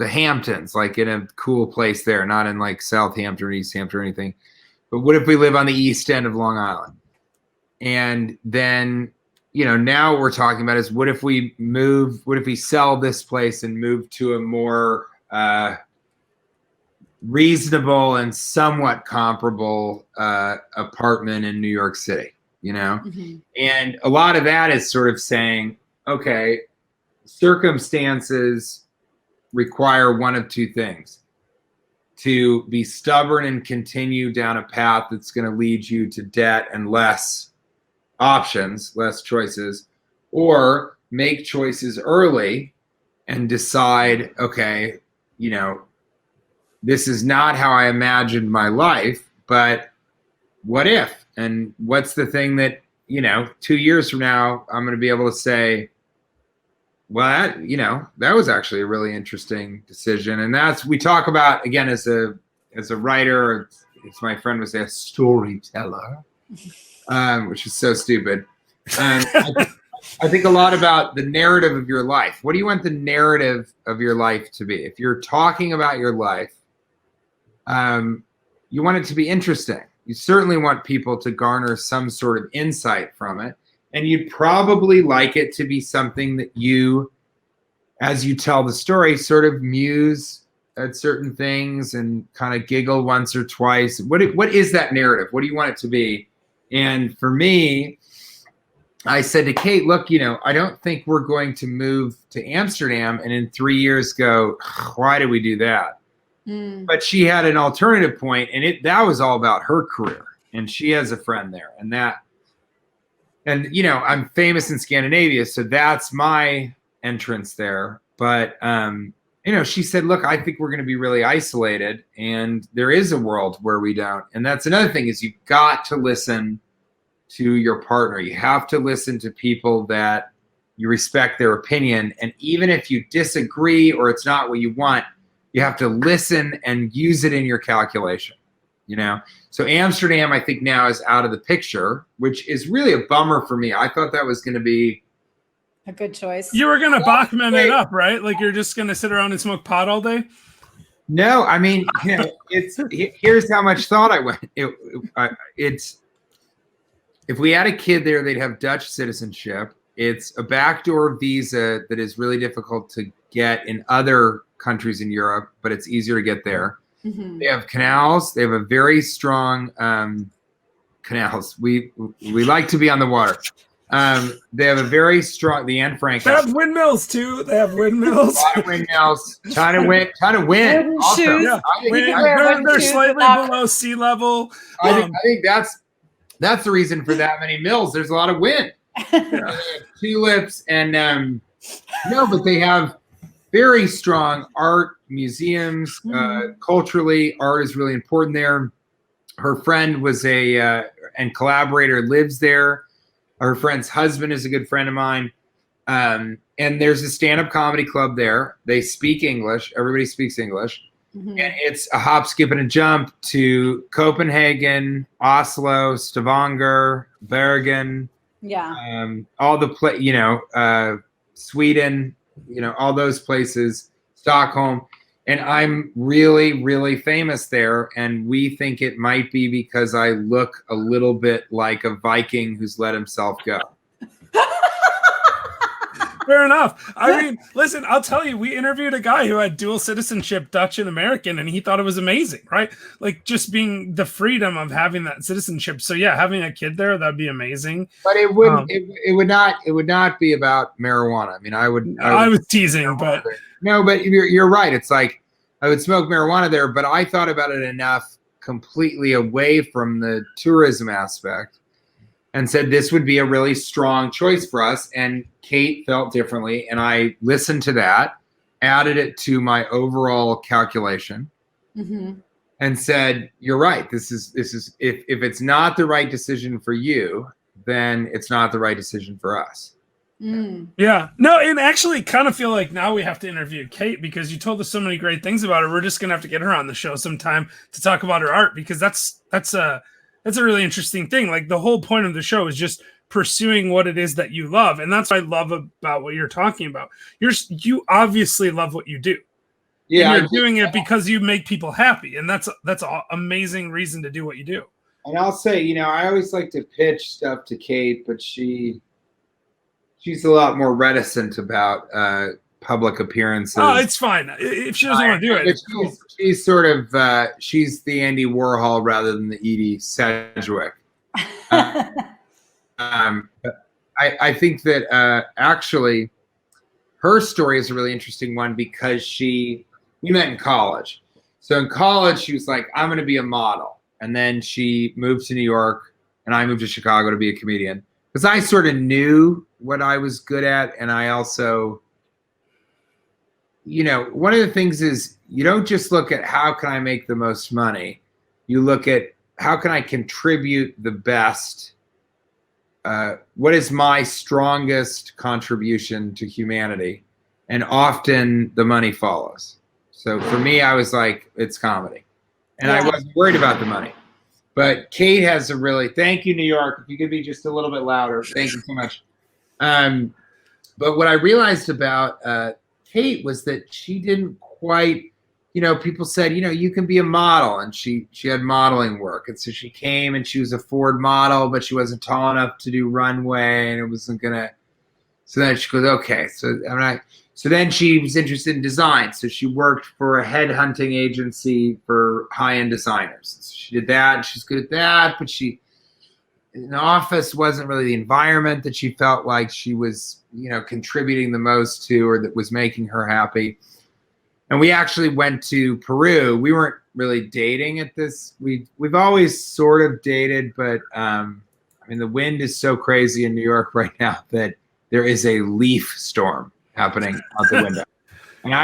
Hamptons, like in a cool place there, not in like Southampton or East Hampton or anything. But what if we live on the east end of Long Island? And then, now what we're talking about is what if we sell this place and move to a more reasonable and somewhat comparable apartment in New York City, Mm-hmm. And a lot of that is sort of saying, okay, circumstances require one of two things: to be stubborn and continue down a path that's going to lead you to debt and less options, less choices, or make choices early and decide, okay, this is not how I imagined my life, but what if? And what's the thing that, 2 years from now, I'm going to be able to say, well, that was actually a really interesting decision. And we talk about, again, as a writer, as my friend would say, a storyteller, which is so stupid. I think a lot about the narrative of your life. What do you want the narrative of your life to be? If you're talking about your life, you want it to be interesting. You certainly want people to garner some sort of insight from it. And you'd probably like it to be something that you, as you tell the story, sort of muse at certain things and kind of giggle once or twice. What is that narrative? What do you want it to be? And for me, I said to Kate, look, I don't think we're going to move to Amsterdam and in 3 years go, why did we do that? Mm. But she had an alternative point, and that was all about her career. And she has a friend there. And I'm famous in Scandinavia, so that's my entrance there. But, she said, look, I think we're going to be really isolated, and there is a world where we don't. And that's another thing, is you've got to listen to your partner. You have to listen to people that you respect their opinion. And even if you disagree or it's not what you want, you have to listen and use it in your calculation. So Amsterdam, I think now is out of the picture, which is really a bummer for me. I thought that was going to be a good choice. You were going to Bachman it up, right? Like you're just going to sit around and smoke pot all day? No, I mean, here's how much thought I went. It's if we had a kid there, they'd have Dutch citizenship It's a backdoor visa that is really difficult to get in other countries in Europe, but it's easier to get there. They have canals. They have a very strong canals. We like to be on the water. They have a very strong, the Anne Frank. They have windmills too. They have windmills. A lot of windmills. Ton of wind. Wooden Also, shoes. Yeah, wear they're shoes slightly without- below sea level. I think that's the reason for that many mills. There's a lot of wind. They have tulips and no, but they have very strong art museums. Culturally, art is really important there. Her friend was and collaborator lives there. Her friend's husband is a good friend of mine. And there's a stand-up comedy club there. They speak English. Everybody speaks English. And it's a hop, skip, and a jump to Copenhagen, Oslo, Stavanger, Bergen. Yeah. All the Sweden, all those places, Stockholm. And I'm really, really famous there. And we think it might be because I look a little bit like a Viking who's let himself go. Fair enough. I mean, listen, I'll tell you, we interviewed a guy who had dual citizenship, Dutch and American, and he thought it was amazing, right? Like just being the freedom of having that citizenship. So yeah, having a kid there, that'd be amazing. But it wouldn't. It would not be about marijuana. I mean, I was teasing, but no. But you're right. It's like I would smoke marijuana there, but I thought about it enough, completely away from the tourism aspect, and said this would be a really strong choice for us. And Kate felt differently, and I listened to that, added it to my overall calculation, and said, "You're right. This is if it's not the right decision for you, then it's not the right decision for us." Yeah, no, and actually kind of feel like now we have to interview Kate because you told us so many great things about her. We're just gonna have to get her on the show sometime to talk about her art because that's a really interesting thing. Like the whole point of the show is just pursuing what it is that you love, and that's what I love about what you're talking about. You obviously love what you do. Yeah, and you're doing it because you make people happy, and that's an amazing reason to do what you do. And I'll say, I always like to pitch stuff to Kate, but she's a lot more reticent about public appearances. Oh, it's fine if she doesn't want to do it. She's sort of she's the Andy Warhol rather than the Edie Sedgwick. I think that actually her story is a really interesting one because we met in college. So in college, she was like, I'm going to be a model. And then she moved to New York and I moved to Chicago to be a comedian. Because I sort of knew what I was good at. And I also, one of the things is you don't just look at how can I make the most money. You look at how can I contribute the best. What is my strongest contribution to humanity? And often the money follows. So for me, I was like, it's comedy. And I wasn't worried about the money. But Kate has thank you, New York. If you could be just a little bit louder. Thank you so much. But what I realized about Kate was that she didn't quite, people said, you can be a model. And she had modeling work. And so she came and she was a Ford model, but she wasn't tall enough to do runway. And it wasn't going to. So then she goes, okay. So then she was interested in design. So she worked for a headhunting agency for high-end designers. So she did that, and she's good at that, but in the office wasn't really the environment that she felt like she was, contributing the most to or that was making her happy. And we actually went to Peru. We weren't really dating at this. We've always sort of dated, but the wind is so crazy in New York right now that there is a leaf storm happening out the window. And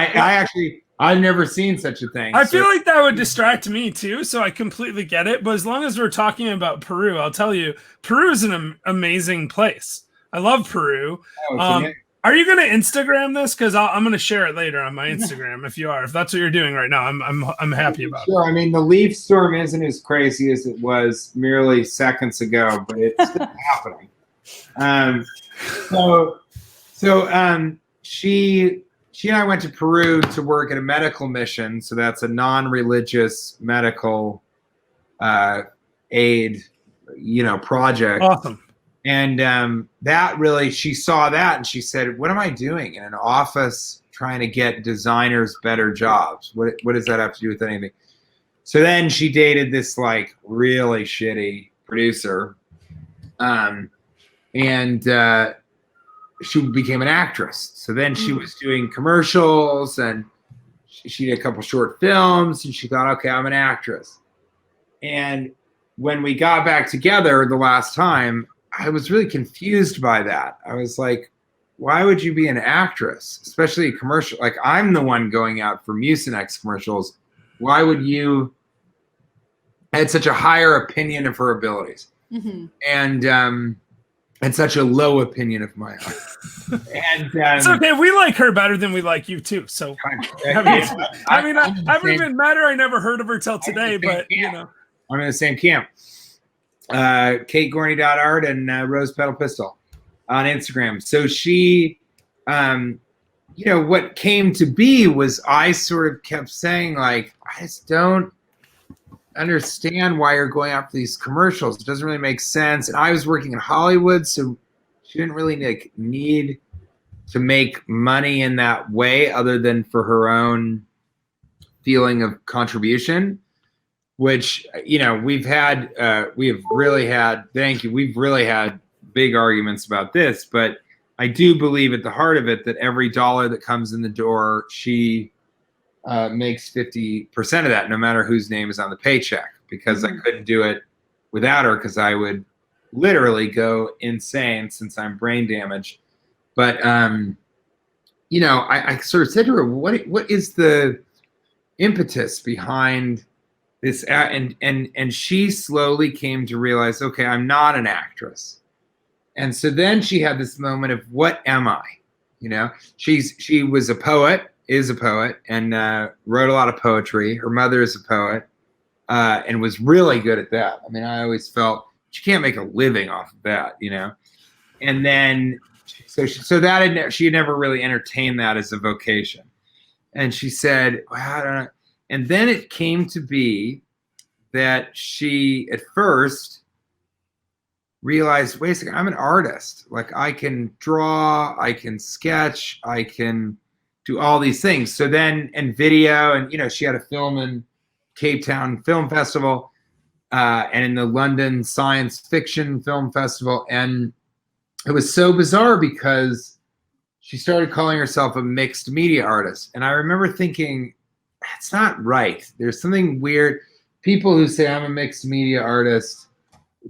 I've never seen such a thing. I feel like that would distract me too, so I completely get it. But as long as we're talking about Peru, I'll tell you, Peru is an amazing place. I love Peru. Are you going to Instagram this? Because I'm going to share it later on my Instagram. If that's what you're doing right now, I'm happy about it. Sure. The leaf storm isn't as crazy as it was merely seconds ago, but it's still happening. She and I went to Peru to work at a medical mission. So that's a non-religious medical aid, project. Awesome. And that really, she saw that and she said, what am I doing in an office trying to get designers better jobs? What does that have to do with anything? So then she dated this like really shitty producer. And she became an actress. So then she was doing commercials and she did a couple short films and she thought, okay, I'm an actress. And when we got back together the last time, I was really confused by that. I was like, why would you be an actress, especially a commercial? Like, I'm the one going out for Mucinex commercials. Why would you? I had such a higher opinion of her abilities, and such a low opinion of my own. And it's okay. We like her better than we like you too. So I haven't even met her. I never heard of her till today, but you know, I'm in the same camp. KateGorney.art and Rose Petal Pistol on Instagram. So she, you know, what came to be was I sort of kept saying, like, I just don't understand why you're going after these commercials. It doesn't really make sense. And I was working in Hollywood, so she didn't really need to make money in that way other than for her own feeling of contribution. Which, you know, we've really had big arguments about this, but I do believe at the heart of it that every dollar that comes in the door, she makes 50% of that, no matter whose name is on the paycheck, because I couldn't do it without her, because I would literally go insane since I'm brain damaged. But, you know, I sort of said to her, what is the impetus behind this? And she slowly came to realize, okay, I'm not an actress. And so then she had this moment of, what am I? You know, she was a poet, is a poet, and wrote a lot of poetry. Her mother is a poet, and was really good at that. I mean, I always felt she can't make a living off of that, you know. And then, so that she had never really entertained that as a vocation. And she said, well, I don't know. And then it came to be that she, at first, realized, wait a second, I'm an artist. Like, I can draw, I can sketch, I can do all these things. So then, and video, and, you know, she had a film in Cape Town Film Festival, and in the London Science Fiction Film Festival. And it was so bizarre because she started calling herself a mixed media artist. And I remember thinking, that's not right. There's something weird. People who say I'm a mixed media artist,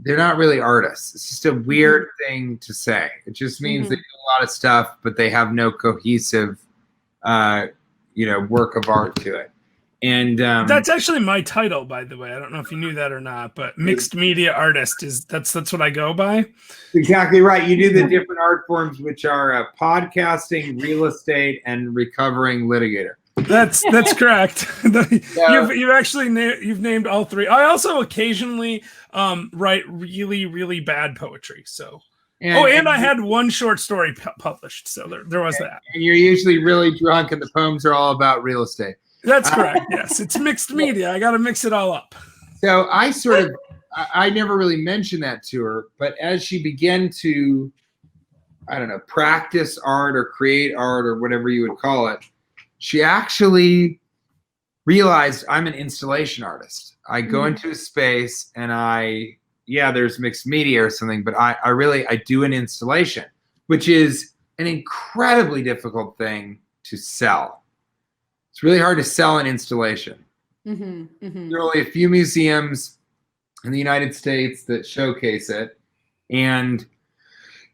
they're not really artists. It's just a weird thing to say. It just means they do a lot of stuff, but they have no cohesive, you know, work of art to it. And that's actually my title, by the way. I don't know if you knew that or not, but mixed media artist that's what I go by. Exactly right. You do the different art forms, which are podcasting, real estate, and recovering litigator. That's correct. You've actually you've named all three. I also occasionally write really, really bad poetry. So, and I had one short story published. So there was that. And you're usually really drunk, and the poems are all about real estate. That's correct. Yes, it's mixed media. I got to mix it all up. So I never really mentioned that to her, but as she began to, I don't know, practice art or create art or whatever you would call it, she actually realized I'm an installation artist. I go into a space and there's mixed media or something, but I do an installation, which is an incredibly difficult thing to sell. It's really hard to sell an installation. There are only a few museums in the United States that showcase it, and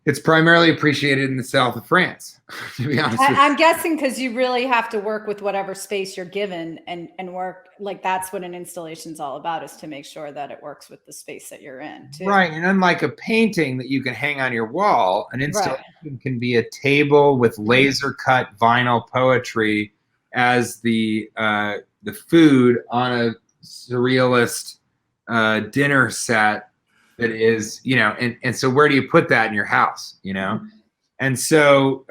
it's primarily appreciated in the south of France, to be honest with you. I'm guessing because you really have to work with whatever space you're given and work, like, that's what an installation's all about, is to make sure that it works with the space that you're in too. Right. And unlike a painting that you can hang on your wall, an installation can be a table with laser cut vinyl poetry as the food on a surrealist dinner set that is, you know, and so where do you put that in your house, you know? And so,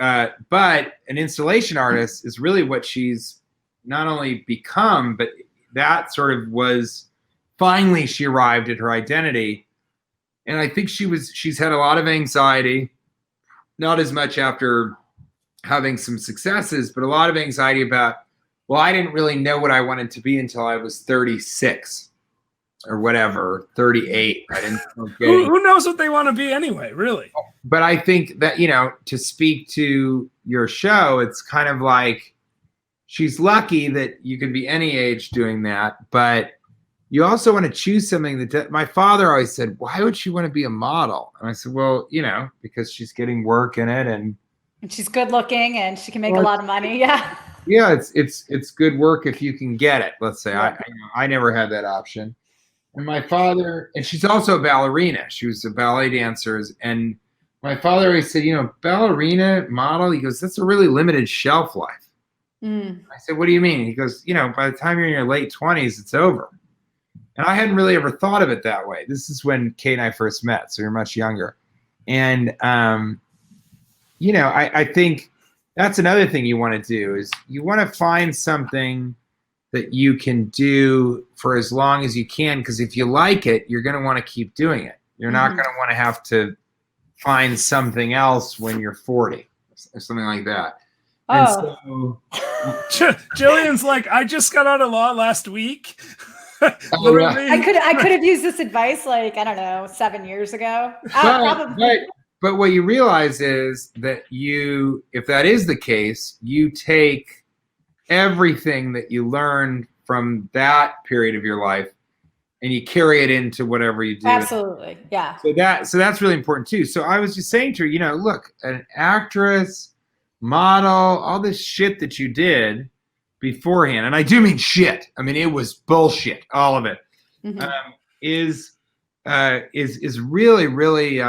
but an installation artist is really what she's not only become, but that sort of was, finally she arrived at her identity. And I think she's had a lot of anxiety, not as much after having some successes, but a lot of anxiety about, well, I didn't really know what I wanted to be until I was 36 or whatever, 38. I didn't. Who knows what they want to be anyway, really? But I think that, to speak to your show, it's kind of like she's lucky that you could be any age doing that, but you also want to choose something that my father always said, why would she want to be a model? And I said, well, because she's getting work in it and she's good looking and she can make a lot of money. Yeah. Yeah, it's good work if you can get it. Let's say I never had that option. And my father, and she's also a ballerina. She was a ballet dancer. And my father always said, ballerina model, he goes, that's a really limited shelf life. I said, what do you mean? He goes, by the time you're in your late 20s, it's over. And I hadn't really ever thought of it that way. This is when Kate and I first met, so you're much younger. And, I think that's another thing you want to do is you want to find something that you can do for as long as you can, because if you like it, you're going to want to keep doing it. You're not going to want to have to find something else when you're 40 or something like that. Oh. And so, Jillian's like, I just got out of law last week. I could have used this advice I don't know, 7 years ago. But what you realize is that if that is the case, you take everything that you learned from that period of your life and you carry it into whatever you do. Absolutely. Yeah. So that's really important too. So I was just saying to her, look, an actress, model, all this shit that you did beforehand, and I do mean shit. I mean, it was bullshit. All of it is really, really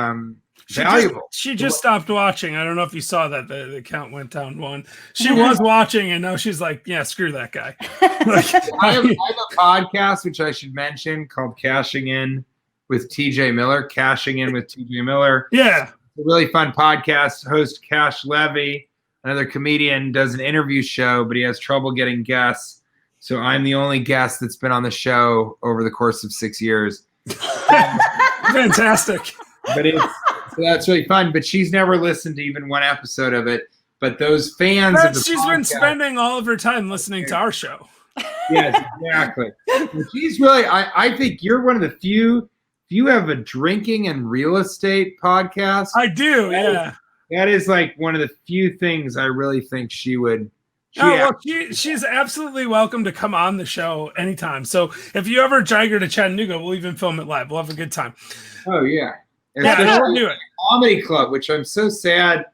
valuable. She just stopped watching. I don't know if you saw that the count went down 1. She was watching, and now she's like, "Yeah, screw that guy." I have a podcast which I should mention called Cashing In with TJ Miller. Cashing In with TJ Miller. Yeah, it's a really fun podcast. Host Cash Levy, another comedian, does an interview show, but he has trouble getting guests. So I'm the only guest that's been on the show over the course of 6 years. Fantastic. But so that's really fun. But she's never listened to even one episode of it. But those fans of the she's podcast, been spending all of her time listening to our show. Yes, exactly. And she's really, I think you're one of the few. If you have a drinking and real estate podcast, I do. Yeah. That is like one of the few things I really think she would. She's absolutely welcome to come on the show anytime. So if you ever drag her to Chattanooga, we'll even film it live. We'll have a good time. Oh yeah. We'll do it. Comedy club, which I'm so sad.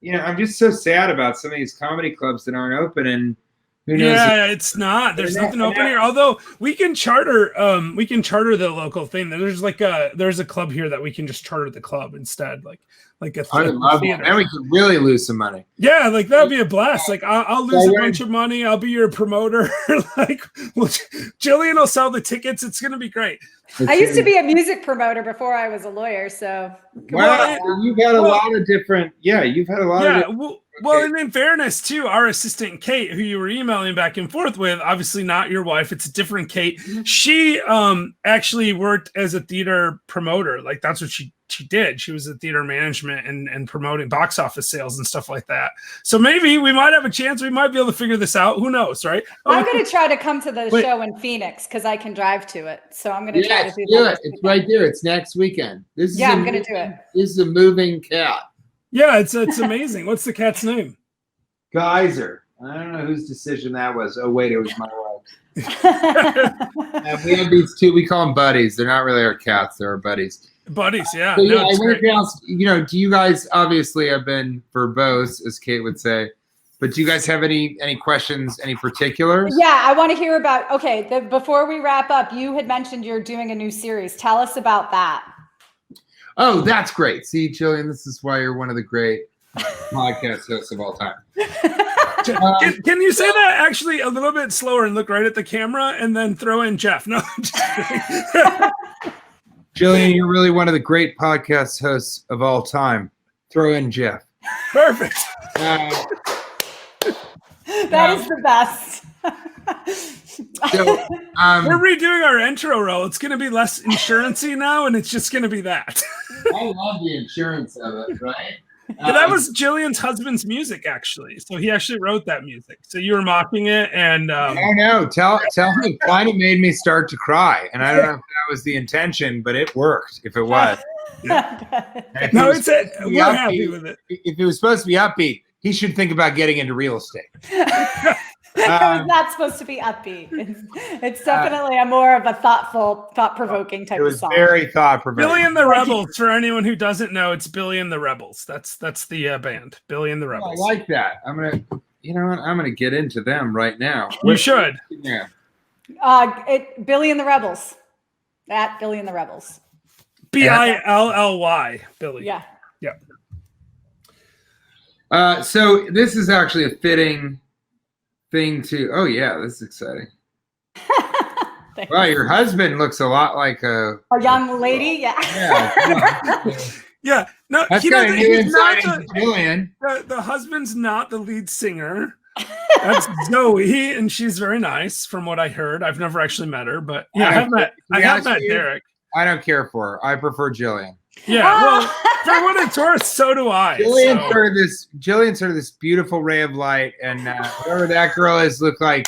I'm just so sad about some of these comedy clubs that aren't open, and who knows? Yeah, it's not. There's nothing open here. Although we can charter the local thing. There's there's a club here that we can just charter the club instead, like a I would love that. Then we could really lose some money. Yeah, that'd be a blast. I'll lose a bunch of money. I'll be your promoter. Jillian will sell the tickets. It's gonna be great. I used to be a music promoter before I was a lawyer, so you've had a lot of different. Yeah, you've had a lot of. Well, and in fairness, too, our assistant Kate, who you were emailing back and forth with, obviously not your wife, it's a different Kate. She actually worked as a theater promoter. Like that's what she did. She was a theater management and promoting box office sales and stuff like that. So maybe we might have a chance. We might be able to figure this out. Who knows, right? I'm going to try to come to the show in Phoenix because I can drive to it. So I'm going to try to do that. It's right there. It's next weekend. I'm going to do it. This is a moving cat. Yeah, it's amazing. What's the cat's name? Geyser. I don't know whose decision that was. Oh, wait, it was my wife. We have these two. We call them buddies. They're not really our cats. They're our buddies. Buddies, yeah. So, I wanted to ask, do you guys obviously have been verbose, as Kate would say, but do you guys have any questions, any particulars? Yeah, I want to hear about, before we wrap up, you had mentioned you're doing a new series. Tell us about that. Oh, that's great. See, Jillian, this is why you're one of the great podcast hosts of all time. Can you say that actually a little bit slower and look right at the camera and then throw in Jeff? No, I'm just kidding. Jillian, you're really one of the great podcast hosts of all time. Throw in Jeff. Perfect. That is the best. So We're redoing our intro role. It's going to be less insurance-y now, and it's just going to be that. I love the insurance of it, right? But that was Jillian's husband's music, actually. So he actually wrote that music. So you were mocking it, and no. Tell him. Kind of made me start to cry, and I don't know if that was the intention, but it worked. If it was, we're happy with it. If it was supposed to be upbeat, he should think about getting into real estate. It was not supposed to be upbeat. It's definitely a more of a thought-provoking type It was of song. very thought-provoking. Billy and the Rebels. For anyone who doesn't know, it's Billy and the Rebels. That's the band. Billy and the Rebels. I like that. I'm gonna get into them right now. You should. Yeah. Billy and the Rebels. At Billy and the Rebels. Billy. Billy. Yeah. So this is actually a fitting thing to. Oh yeah, this is exciting. Wow, your husband looks a lot like a young lady. Yeah. Yeah. No, That's he's got a new insight not into Jillian. the husband's not the lead singer. That's Zoe, and she's very nice from what I heard. I've never actually met her, but yeah, I have met Derek. I don't care for her. I prefer Jillian. Yeah, well, for what it's worth, so do I. Jillian's sort of this beautiful ray of light, and whoever that girl is looked like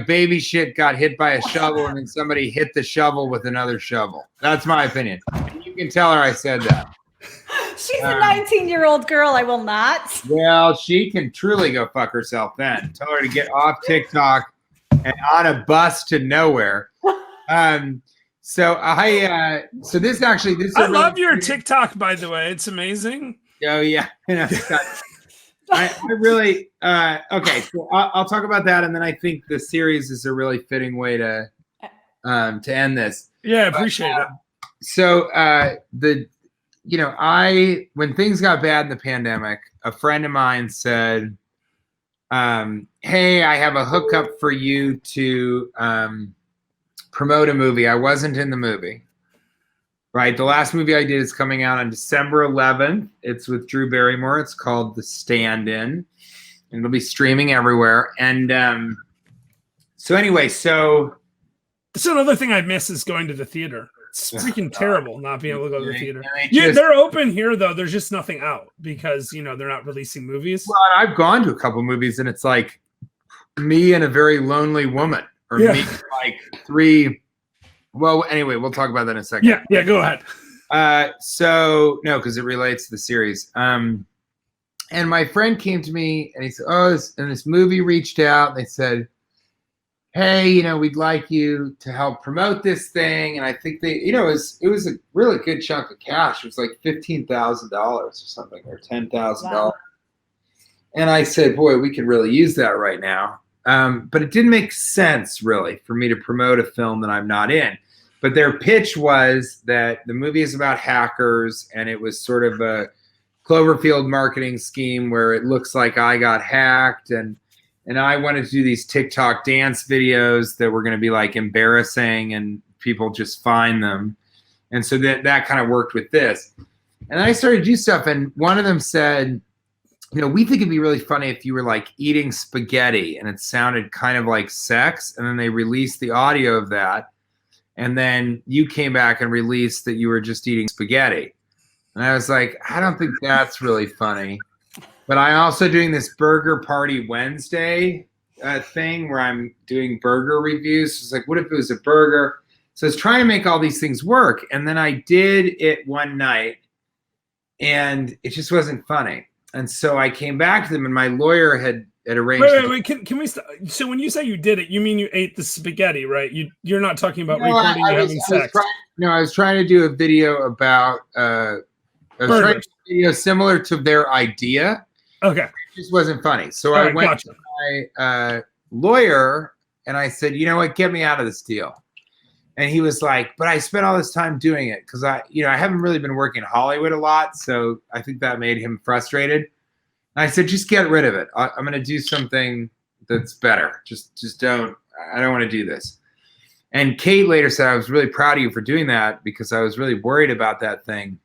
baby shit got hit by a shovel, and then somebody hit the shovel with another shovel. That's my opinion. And you can tell her I said that. She's a 19-year-old girl. I will not. Well, she can truly go fuck herself then. Tell her to get off TikTok and on a bus to nowhere. So I love your TikTok, by the way. It's amazing. Oh yeah. I really okay. So I'll talk about that, and then I think the series is a really fitting way to end this. Yeah, I appreciate it. So when things got bad in the pandemic, a friend of mine said, "Hey, I have a hookup for you to promote a movie." I wasn't in the movie. Right. The last movie I did is coming out on December 11th. It's with Drew Barrymore. It's called The Stand-In. And it'll be streaming everywhere. And so another thing I miss is going to the theater. It's freaking terrible not being able to go to the theater. Yeah, they're open here, though. There's just nothing out because, they're not releasing movies. Well, I've gone to a couple movies, and it's like me and a very lonely woman. Or me and like three... Well, anyway, we'll talk about that in a second. Yeah, go ahead. So no, because it relates to the series. And my friend came to me and he said, and this movie reached out and they said, "Hey, we'd like you to help promote this thing." And I think it was a really good chunk of cash. It was like $15,000 or something, or $10,000. Wow. And I said, "Boy, we could really use that right now." But it didn't make sense really for me to promote a film that I'm not in. But their pitch was that the movie is about hackers, and it was sort of a Cloverfield marketing scheme where it looks like I got hacked, and I wanted to do these TikTok dance videos that were going to be like embarrassing and people just find them. And so that kind of worked with this. And I started to do stuff, and one of them said, "We think it'd be really funny if you were like eating spaghetti and it sounded kind of like sex." And then they released the audio of that. And then you came back and released that you were just eating spaghetti. And I was like, I don't think that's really funny. But I'm also doing this Burger Party Wednesday thing where I'm doing burger reviews. So it's like, what if it was a burger? So I was trying to make all these things work. And then I did it one night and it just wasn't funny. And so I came back to them, and my lawyer had arranged. Wait. Can we stop? So when you say you did it, you mean you ate the spaghetti, right? You're not talking about recording you having sex. I was trying to do a video about a video similar to their idea. Okay. It just wasn't funny. So I went to my lawyer and I said, "You know what? Get me out of this deal." And he was like, "But I spent all this time doing it because I haven't really been working in Hollywood a lot, so I think that made him frustrated." And I said, "Just get rid of it. I'm going to do something that's better. Just don't. I don't want to do this." And Kate later said, "I was really proud of you for doing that because I was really worried about that thing."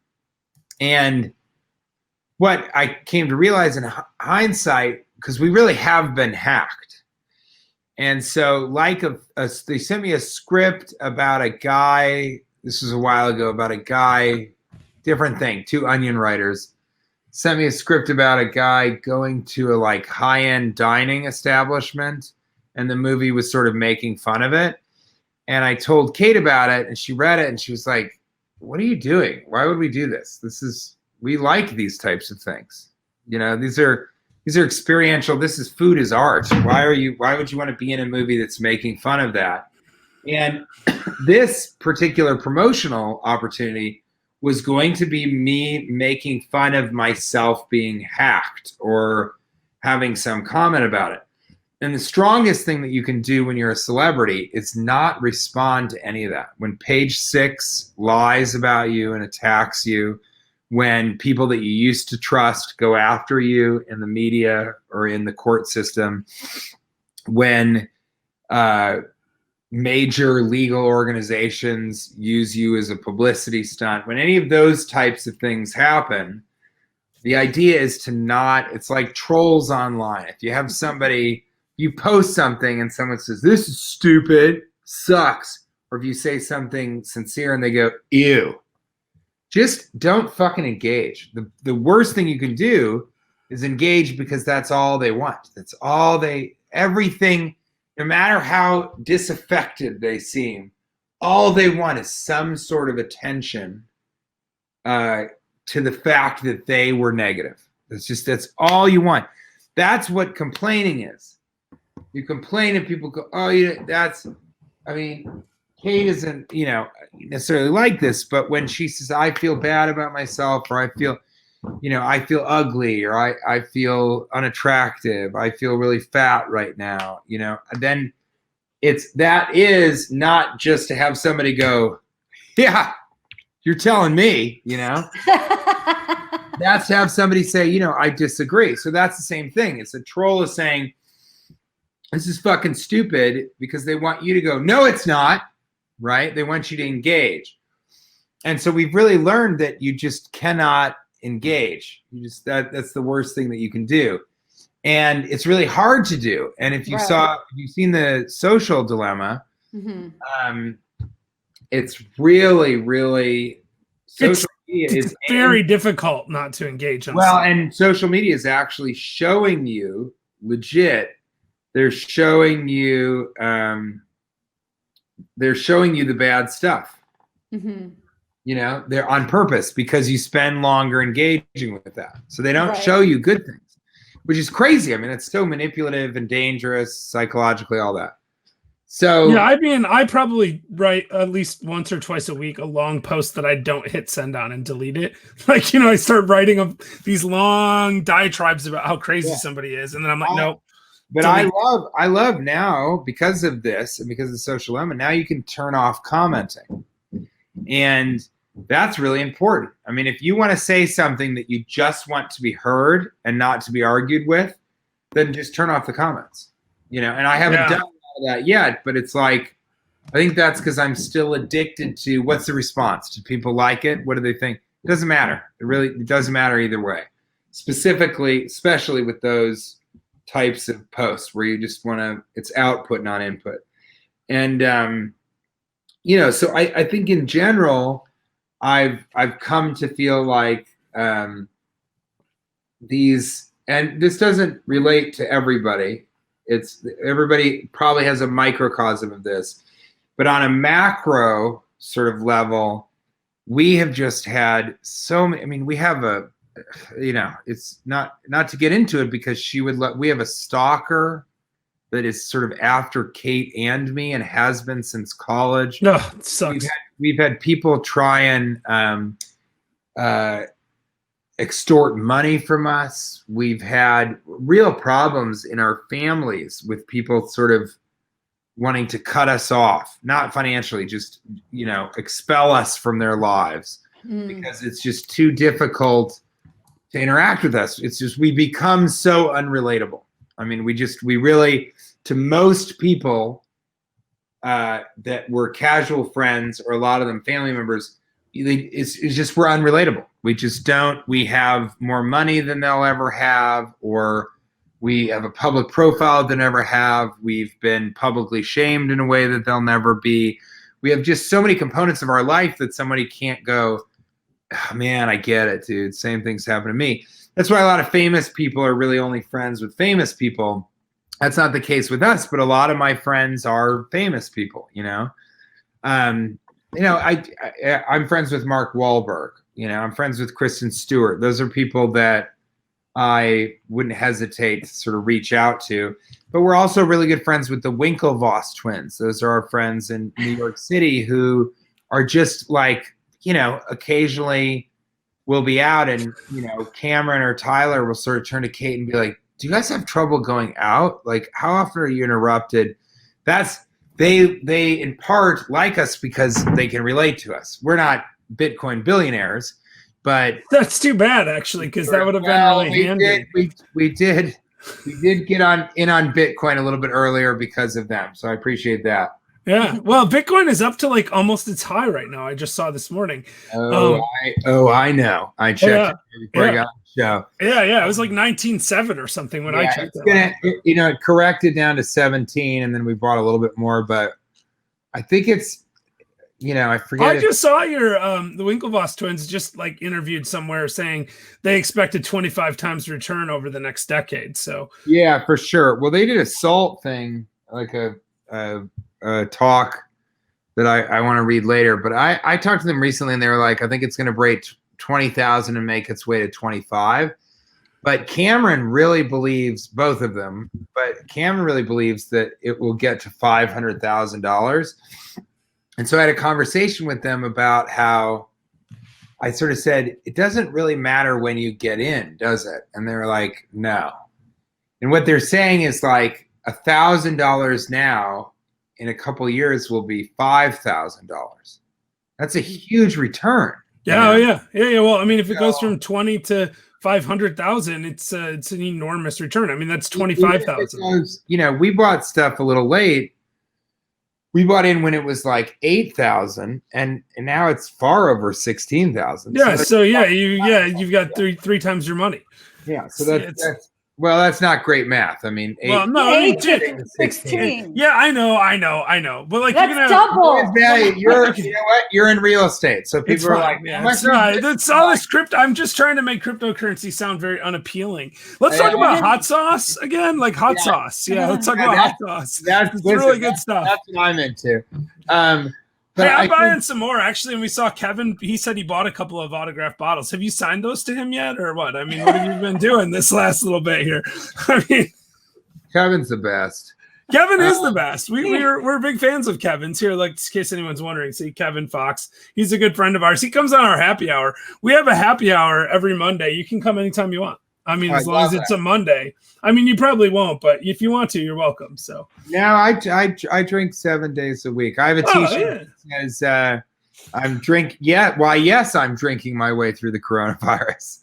And what I came to realize in hindsight, because we really have been hacked. And so they sent me a script about a guy, this was a while ago, about a guy, different thing, 2 Onion writers sent me a script about a guy going to a like high-end dining establishment, and the movie was sort of making fun of it. And I told Kate about it, and she read it, and she was like, what are you doing? Why would we do this? We like these types of things. You know, these are experiential. This is food is art. Why would you want to be in a movie that's making fun of that? And this particular promotional opportunity was going to be me making fun of myself being hacked or having some comment about it. And the strongest thing that you can do when you're a celebrity is not respond to any of that. When Page Six lies about you and attacks you, when people that you used to trust go after you in the media or in the court system, when major legal organizations use you as a publicity stunt, when any of those types of things happen, the idea is to not, it's like trolls online. If you have somebody, you post something and someone says, this is stupid, sucks, or if you say something sincere and they go, ew, just don't fucking engage. The worst thing you can do is engage, because that's all they want. That's all everything, no matter how disaffected they seem, all they want is some sort of attention to the fact that they were negative. That's all you want. That's what complaining is. You complain and people go, oh, Kate isn't, necessarily like this, but when she says, I feel bad about myself, or I feel ugly, or I feel unattractive, I feel really fat right now, then that is not just to have somebody go, yeah, you're telling me, that's to have somebody say, I disagree. So that's the same thing. It's a troll is saying, this is fucking stupid, because they want you to go, no, it's not. Right? They want you to engage. And so we've really learned that you just cannot engage. That's the worst thing that you can do. And it's really hard to do. And if you've seen The Social Dilemma, it's really, really, social media is very difficult not to engage on and social media is actually showing you legit. They're showing you the bad stuff. They're on purpose, because you spend longer engaging with that. So they don't show you good things, which is crazy. I mean, it's so manipulative and dangerous psychologically, all that. So yeah, I probably write at least once or twice a week a long post that I don't hit send on and delete it. Like, I start writing these long diatribes about how crazy somebody is, and then I'm like, nope. But I love now, because of this and because of Social Dilemma, now you can turn off commenting. And that's really important. I mean, if you want to say something that you just want to be heard and not to be argued with, then just turn off the comments. And I haven't done all that yet, but it's like, I think that's because I'm still addicted to what's the response. Do people like it? What do they think? It doesn't matter. It doesn't matter either way. Especially with those types of posts where you just want to, it's output, not input. And, so I think in general, I've come to feel like these, and this doesn't relate to everybody. Everybody probably has a microcosm of this, but on a macro sort of level, we have just had so many, we have it's not to get into it, because we have a stalker that is sort of after Kate and me, and has been since college. No, it sucks. We've had people try and extort money from us. We've had real problems in our families with people sort of wanting to cut us off, not financially, just, expel us from their lives, because it's just too difficult to interact with us. It's just, we become so unrelatable. I mean, we really, to most people that were casual friends, or a lot of them family members, it's just, we're unrelatable. We just don't, we have more money than they'll ever have, or We have a public profile they never have. We've been publicly shamed in a way that they'll never be. We have just so many components of our life that somebody can't go, oh, man, I get it, dude. Same things happen to me. That's why a lot of famous people are really only friends with famous people. That's not the case with us, but a lot of my friends are famous people, you know? I'm friends with Mark Wahlberg. You know, I'm friends with Kristen Stewart. Those are people that I wouldn't hesitate to sort of reach out to. But we're also really good friends with the Winklevoss twins. Those are our friends in New York City who are just like, you know, occasionally we'll be out and, you know, Cameron or Tyler will sort of turn to Kate and be like, do you guys have trouble going out? Like, how often are you interrupted? They in part like us because they can relate to us. We're not Bitcoin billionaires, but that's too bad actually, because that would have been really handy. We did get on Bitcoin a little bit earlier because of them. So I appreciate that. Yeah. Well, Bitcoin is up to like almost its high right now. I just saw this morning. I know. I checked it before I got on the show. Yeah. It was like 19.7 or something when I checked it. It corrected down to 17 and then we bought a little bit more, but I think it's, you know, I forget. I just saw your the Winklevoss twins just like interviewed somewhere saying they expected 25 times return over the next decade. So yeah, for sure. Well, they did a SALT thing, like a talk that I want to read later. But I talked to them recently, and they were like, I think it's going to break 20,000 and make its way to 25. But Cameron really believes, both of them, but Cameron really believes that it will get to $500,000. And so I had a conversation with them about how I sort of said, it doesn't really matter when you get in, does it? And they were like, no. And what they're saying is like $1,000 now in a couple of years will be $5,000. That's a huge return. Yeah, yeah. Well, I mean, if it goes from 20 to 500,000, it's an enormous return. I mean, that's 25,000. You know, we bought stuff a little late. We bought in when it was like 8,000, and now it's far over 16,000. Yeah, so you've got three times your money. Yeah, so that's not great math. I mean, 16. Yeah, I know. But like, that's double. You know what? You're in real estate, so people are like, it's all this crypto. I'm just trying to make cryptocurrency sound very unappealing. Let's talk about hot sauce again, like hot sauce. Yeah, let's talk about hot sauce. That's really good stuff. That's what I'm into. But hey, I'm buying some more actually. And we saw Kevin. He said he bought a couple of autographed bottles. Have you signed those to him yet, or what? I mean, what have you been doing this last little bit here? I mean, Kevin's the best. Kevin is the best. We're big fans of Kevin's here. Like, in case anyone's wondering, see Kevin Fox. He's a good friend of ours. He comes on our happy hour. We have a happy hour every Monday. You can come anytime you want. I mean, as long as it's a Monday. I mean, you probably won't, but if you want to, you're welcome. So now I drink 7 days a week. I have a T-shirt that says I'm drinking. Yeah, why? Yes, I'm drinking my way through the coronavirus.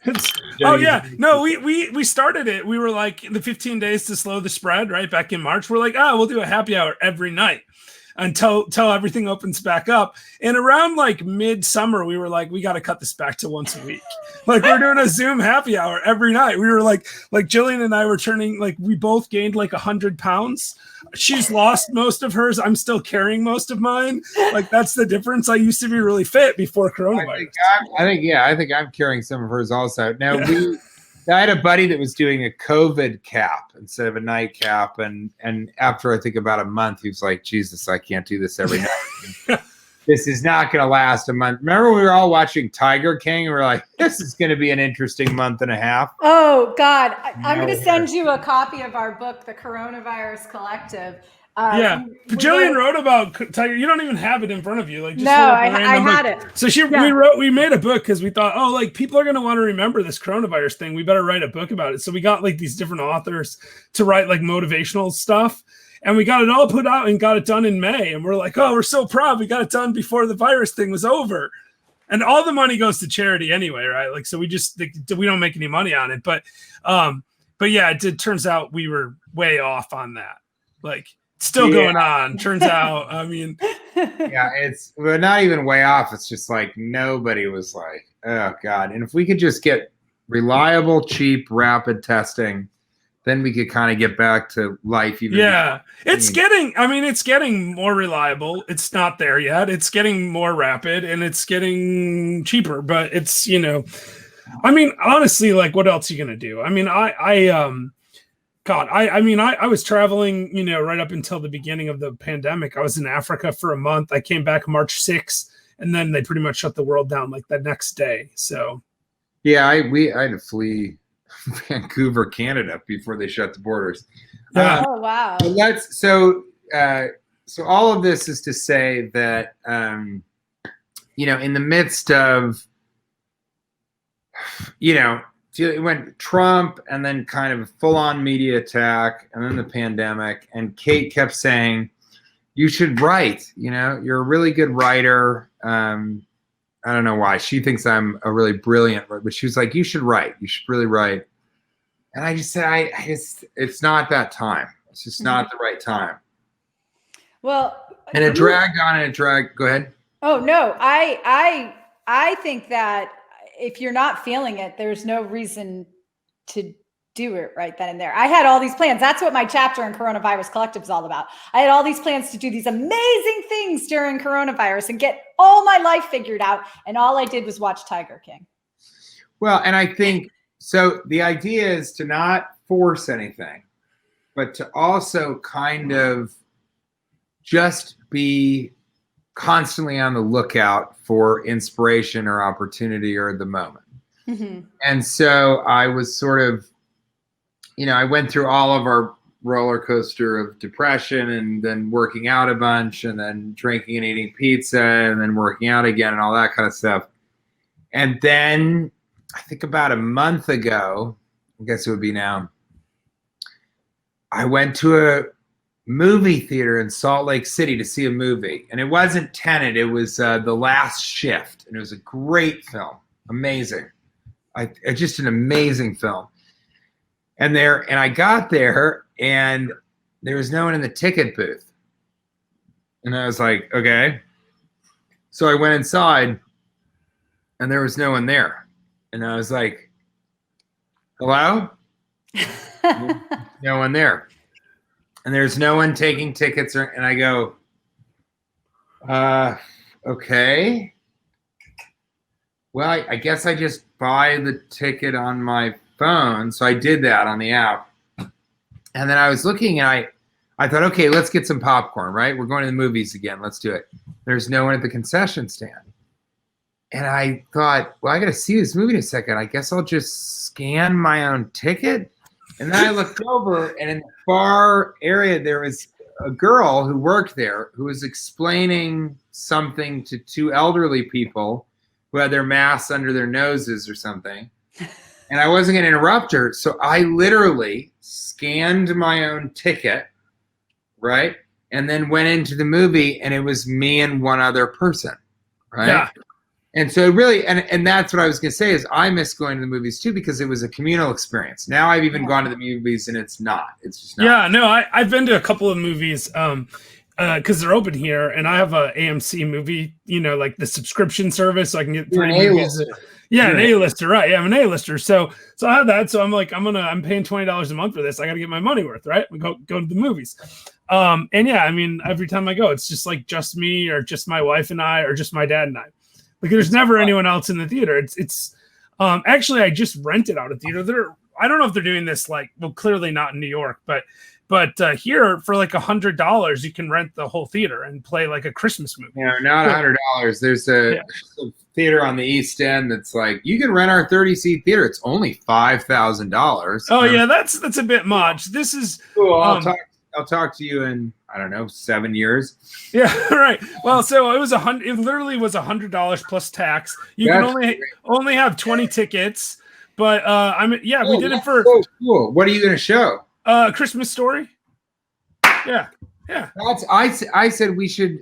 No, we started it. We were like the 15 days to slow the spread. Right back in March, we're like, we'll do a happy hour every night until everything opens back up. And around like midsummer, we were like, we got to cut this back to once a week. Like we're doing a Zoom happy hour every night. We were like Jillian and I were turning, like we both gained like 100 pounds. She's lost most of hers. I'm still carrying most of mine. Like that's the difference. I used to be really fit before coronavirus. I think I'm carrying some of hers also. Now I had a buddy that was doing a COVID cap instead of a nightcap, and after I think about a month, he was like, "Jesus, I can't do this every night. This is not going to last a month." Remember, we were all watching Tiger King, and we were like, "This is going to be an interesting month and a half." Oh God, I'm going to send you a copy of our book, The Coronavirus Collective. Jillian wrote about Tiger. You don't even have it in front of you. Like, just I had it. So we made a book because we thought, like people are going to want to remember this coronavirus thing. We better write a book about it. So we got like these different authors to write like motivational stuff, and we got it all put out and got it done in May. And we're like, we're so proud. We got it done before the virus thing was over, and all the money goes to charity anyway, right? Like, so we don't make any money on it, but yeah, it turns out we were way off on that. Like. Still going on. Turns out, I mean, we're not even way off. It's just like nobody was like, oh God. And if we could just get reliable, cheap, rapid testing, then we could kind of get back to life. Even it's getting more reliable. It's not there yet. It's getting more rapid and it's getting cheaper, but it's, honestly, like, what else are you going to do? I mean, I was traveling, right up until the beginning of the pandemic. I was in Africa for a month. I came back March 6th, and then they pretty much shut the world down like the next day. So, yeah, I had to flee Vancouver, Canada before they shut the borders. Yeah. Oh, wow. So all of this is to say that, in the midst of, it went Trump and then kind of a full-on media attack and then the pandemic. And Kate kept saying, you should write, you're a really good writer. I don't know why. She thinks I'm a really brilliant writer, but she was like, you should write. You should really write. And I just said, it's not that time. It's just not the right time. Well, and it dragged on and it dragged. Go ahead. Oh, no, I think that if you're not feeling it, there's no reason to do it right then and there. I had all these plans. That's what my chapter in Coronavirus Collective is all about. I had all these plans to do these amazing things during coronavirus and get all my life figured out. And all I did was watch Tiger King. Well, and I think, so the idea is to not force anything, but to also kind of just be constantly on the lookout for inspiration or opportunity or the moment. Mm-hmm. And so I was sort of, I went through all of our roller coaster of depression and then working out a bunch and then drinking and eating pizza and then working out again and all that kind of stuff. And then I think about a month ago, I guess it would be now, I went to a movie theater in Salt Lake City to see a movie. And it wasn't Tenet, it was The Last Shift. And it was a great film. Amazing. Just an amazing film. And I got there and there was no one in the ticket booth. And I was like, okay. So I went inside and there was no one there. And I was like, hello? No one there. And there's no one taking tickets. And I go, okay. Well, I guess I just buy the ticket on my phone. So I did that on the app. And then I was looking and I thought, okay, let's get some popcorn, right? We're going to the movies again. Let's do it. There's no one at the concession stand. And I thought, well, I got to see this movie in a second. I guess I'll just scan my own ticket. And then I looked over and in the far area, there was a girl who worked there who was explaining something to two elderly people who had their masks under their noses or something. And I wasn't going to interrupt her. So I literally scanned my own ticket, right? And then went into the movie and it was me and one other person, right? Yeah. And so really, and that's what I was going to say is I miss going to the movies too because it was a communal experience. Now I've even gone to the movies and it's not. It's just not. Yeah, no, I've been to a couple of movies because they're open here and I have a AMC movie, like the subscription service so I can get 3 movies. Yeah, an A-lister, right? Yeah, I'm an A-lister. So I have that. So I'm like, I'm paying $20 a month for this. I got to get my money worth, right? We go to the movies. And yeah, I mean, every time I go, it's just like just me or just my wife and I or just my dad and I. Like there's never anyone else in the theater. It's actually I just rented out a theater. I don't know if they're doing this clearly not in New York, but here for like $100 you can rent the whole theater and play like a Christmas movie. No, not $100. There's a theater on the East End that's like you can rent our 30-seat theater. It's only $5,000. Oh yeah, that's a bit much. This is cool. I'll talk to you in I don't know 7 years. Yeah, right. Well, so it was It literally was $100 plus tax. You can only have 20 tickets, but we did it for. So cool. What are you going to show? Christmas Story. Yeah. I said we should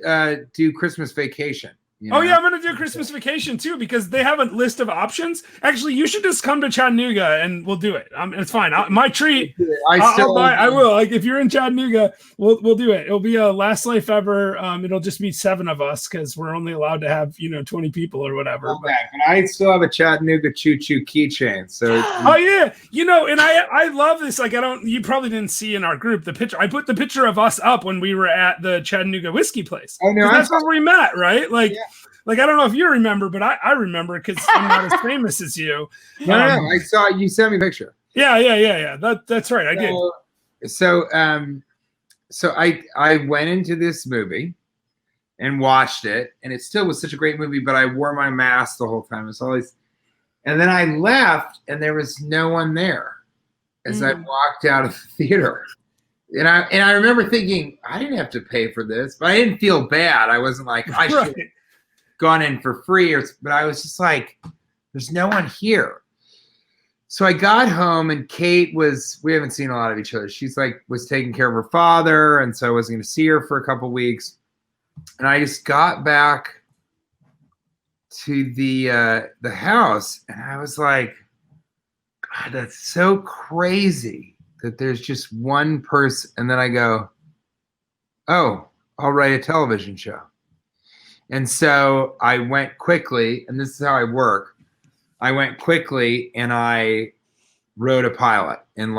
do Christmas Vacation. You Oh know? yeah, I'm gonna do Christmas Vacation too because they have a list of options. Actually, you should just come to Chattanooga and we'll do it. It's fine. My treat. I'll buy. I will. Like if you're in Chattanooga, we'll do it. It'll be a last life ever. It'll just be 7 of us because we're only allowed to have 20 people or whatever. But I still have a Chattanooga choo choo keychain. So oh yeah, and I love this. Like you probably didn't see in our group the picture. I put the picture of us up when we were at the Chattanooga whiskey place. Oh no, that's where we met, right? Like I don't know if you remember, but I remember because I'm not as famous as you. No, I saw you sent me a picture. Yeah. That's right. I did. So I went into this movie and watched it, and it still was such a great movie. But I wore my mask the whole time. It's always, and then I left, and there was no one there as I walked out of the theater. And I remember thinking I didn't have to pay for this, but I didn't feel bad. I wasn't like I should have gone in for free, but I was just like, there's no one here. So I got home and Kate we haven't seen a lot of each other. She's was taking care of her father. And so I wasn't going to see her for a couple weeks. And I just got back to the house and I was like, God, that's so crazy that there's just one person. And then I go, oh, I'll write a television show. And so I went quickly, and this is how I work. I went quickly and I wrote a pilot in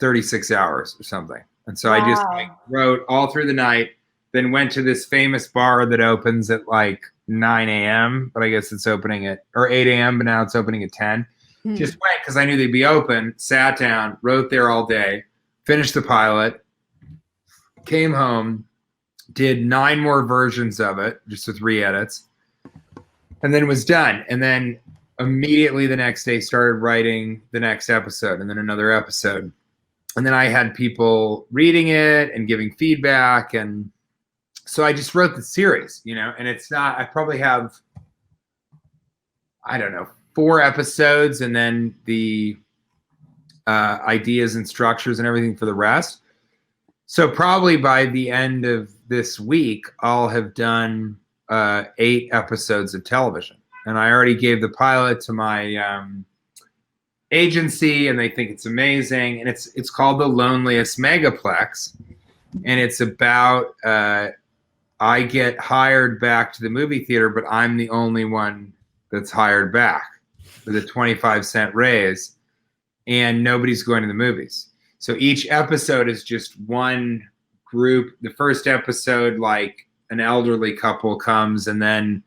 36 hours or something. And so I just wrote all through the night, then went to this famous bar that opens at 9 a.m., but I guess it's opening or 8 a.m., but now it's opening at 10. Just went because I knew they'd be open, sat down, wrote there all day, finished the pilot, came home, did 9 more versions of it, just with re-edits, and then was done. And then immediately the next day started writing the next episode and then another episode. And then I had people reading it and giving feedback. And so I just wrote the series, and it's not, I probably have, I don't know, 4 episodes and then the ideas and structures and everything for the rest. So probably by the end of this week, I'll have done 8 episodes of television. And I already gave the pilot to my agency, and they think it's amazing. And it's called The Loneliest Megaplex. And it's about I get hired back to the movie theater, but I'm the only one that's hired back with a 25-cent raise. And nobody's going to the movies. So each episode is just one group. The first episode, an elderly couple comes, and then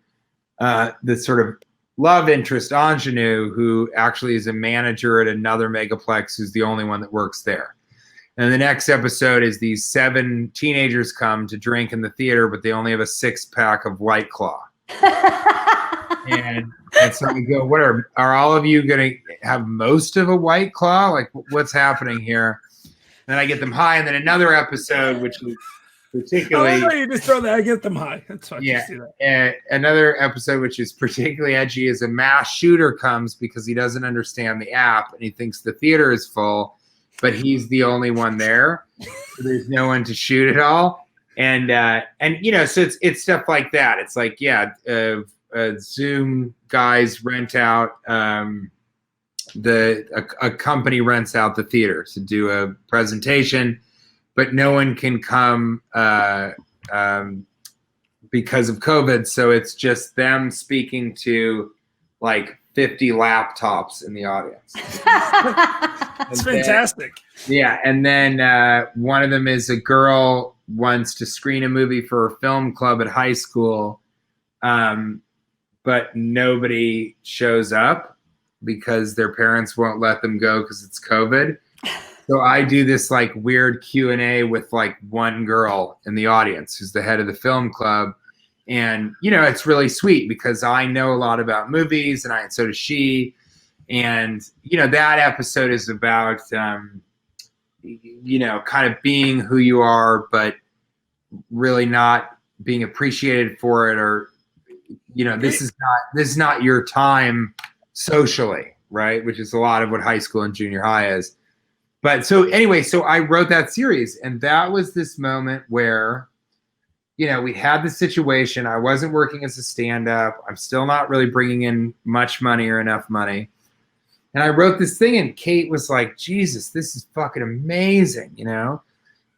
the sort of love interest, Ingenue, who actually is a manager at another megaplex, who's the only one that works there. And the next episode is these 7 teenagers come to drink in the theater, but they only have a 6-pack of White Claw. and so we go, what are all of you going to have most of a White Claw? What's happening here? And I get them high. And then another episode, which was particularly... Oh, you just throw that, I get them high. That's fine. Yeah. And another episode, which is particularly edgy, is a mass shooter comes because he doesn't understand the app and he thinks the theater is full, but he's the only one there. So there's no one to shoot at all. And so it's stuff like that. It's Zoom guys rent out a company rents out the theater to do a presentation, but no one can come because of COVID. So it's just them speaking to 50 laptops in the audience. It's fantastic. And then one of them is a girl wants to screen a movie for a film club at high school, but nobody shows up because their parents won't let them go because it's COVID. So I do this weird Q&A with one girl in the audience who's the head of the film club. And, it's really sweet because I know a lot about movies and so does she. And, that episode is about, kind of being who you are, but really not being appreciated for it, or, this is not your time socially, right? Which is a lot of what high school and junior high is. But so anyway, so I wrote that series, and that was this moment where you know, we had the situation. I wasn't working as a stand-up. I'm still not really bringing in much money or enough money. And I wrote this thing, and Kate was like, Jesus, this is fucking amazing, you know?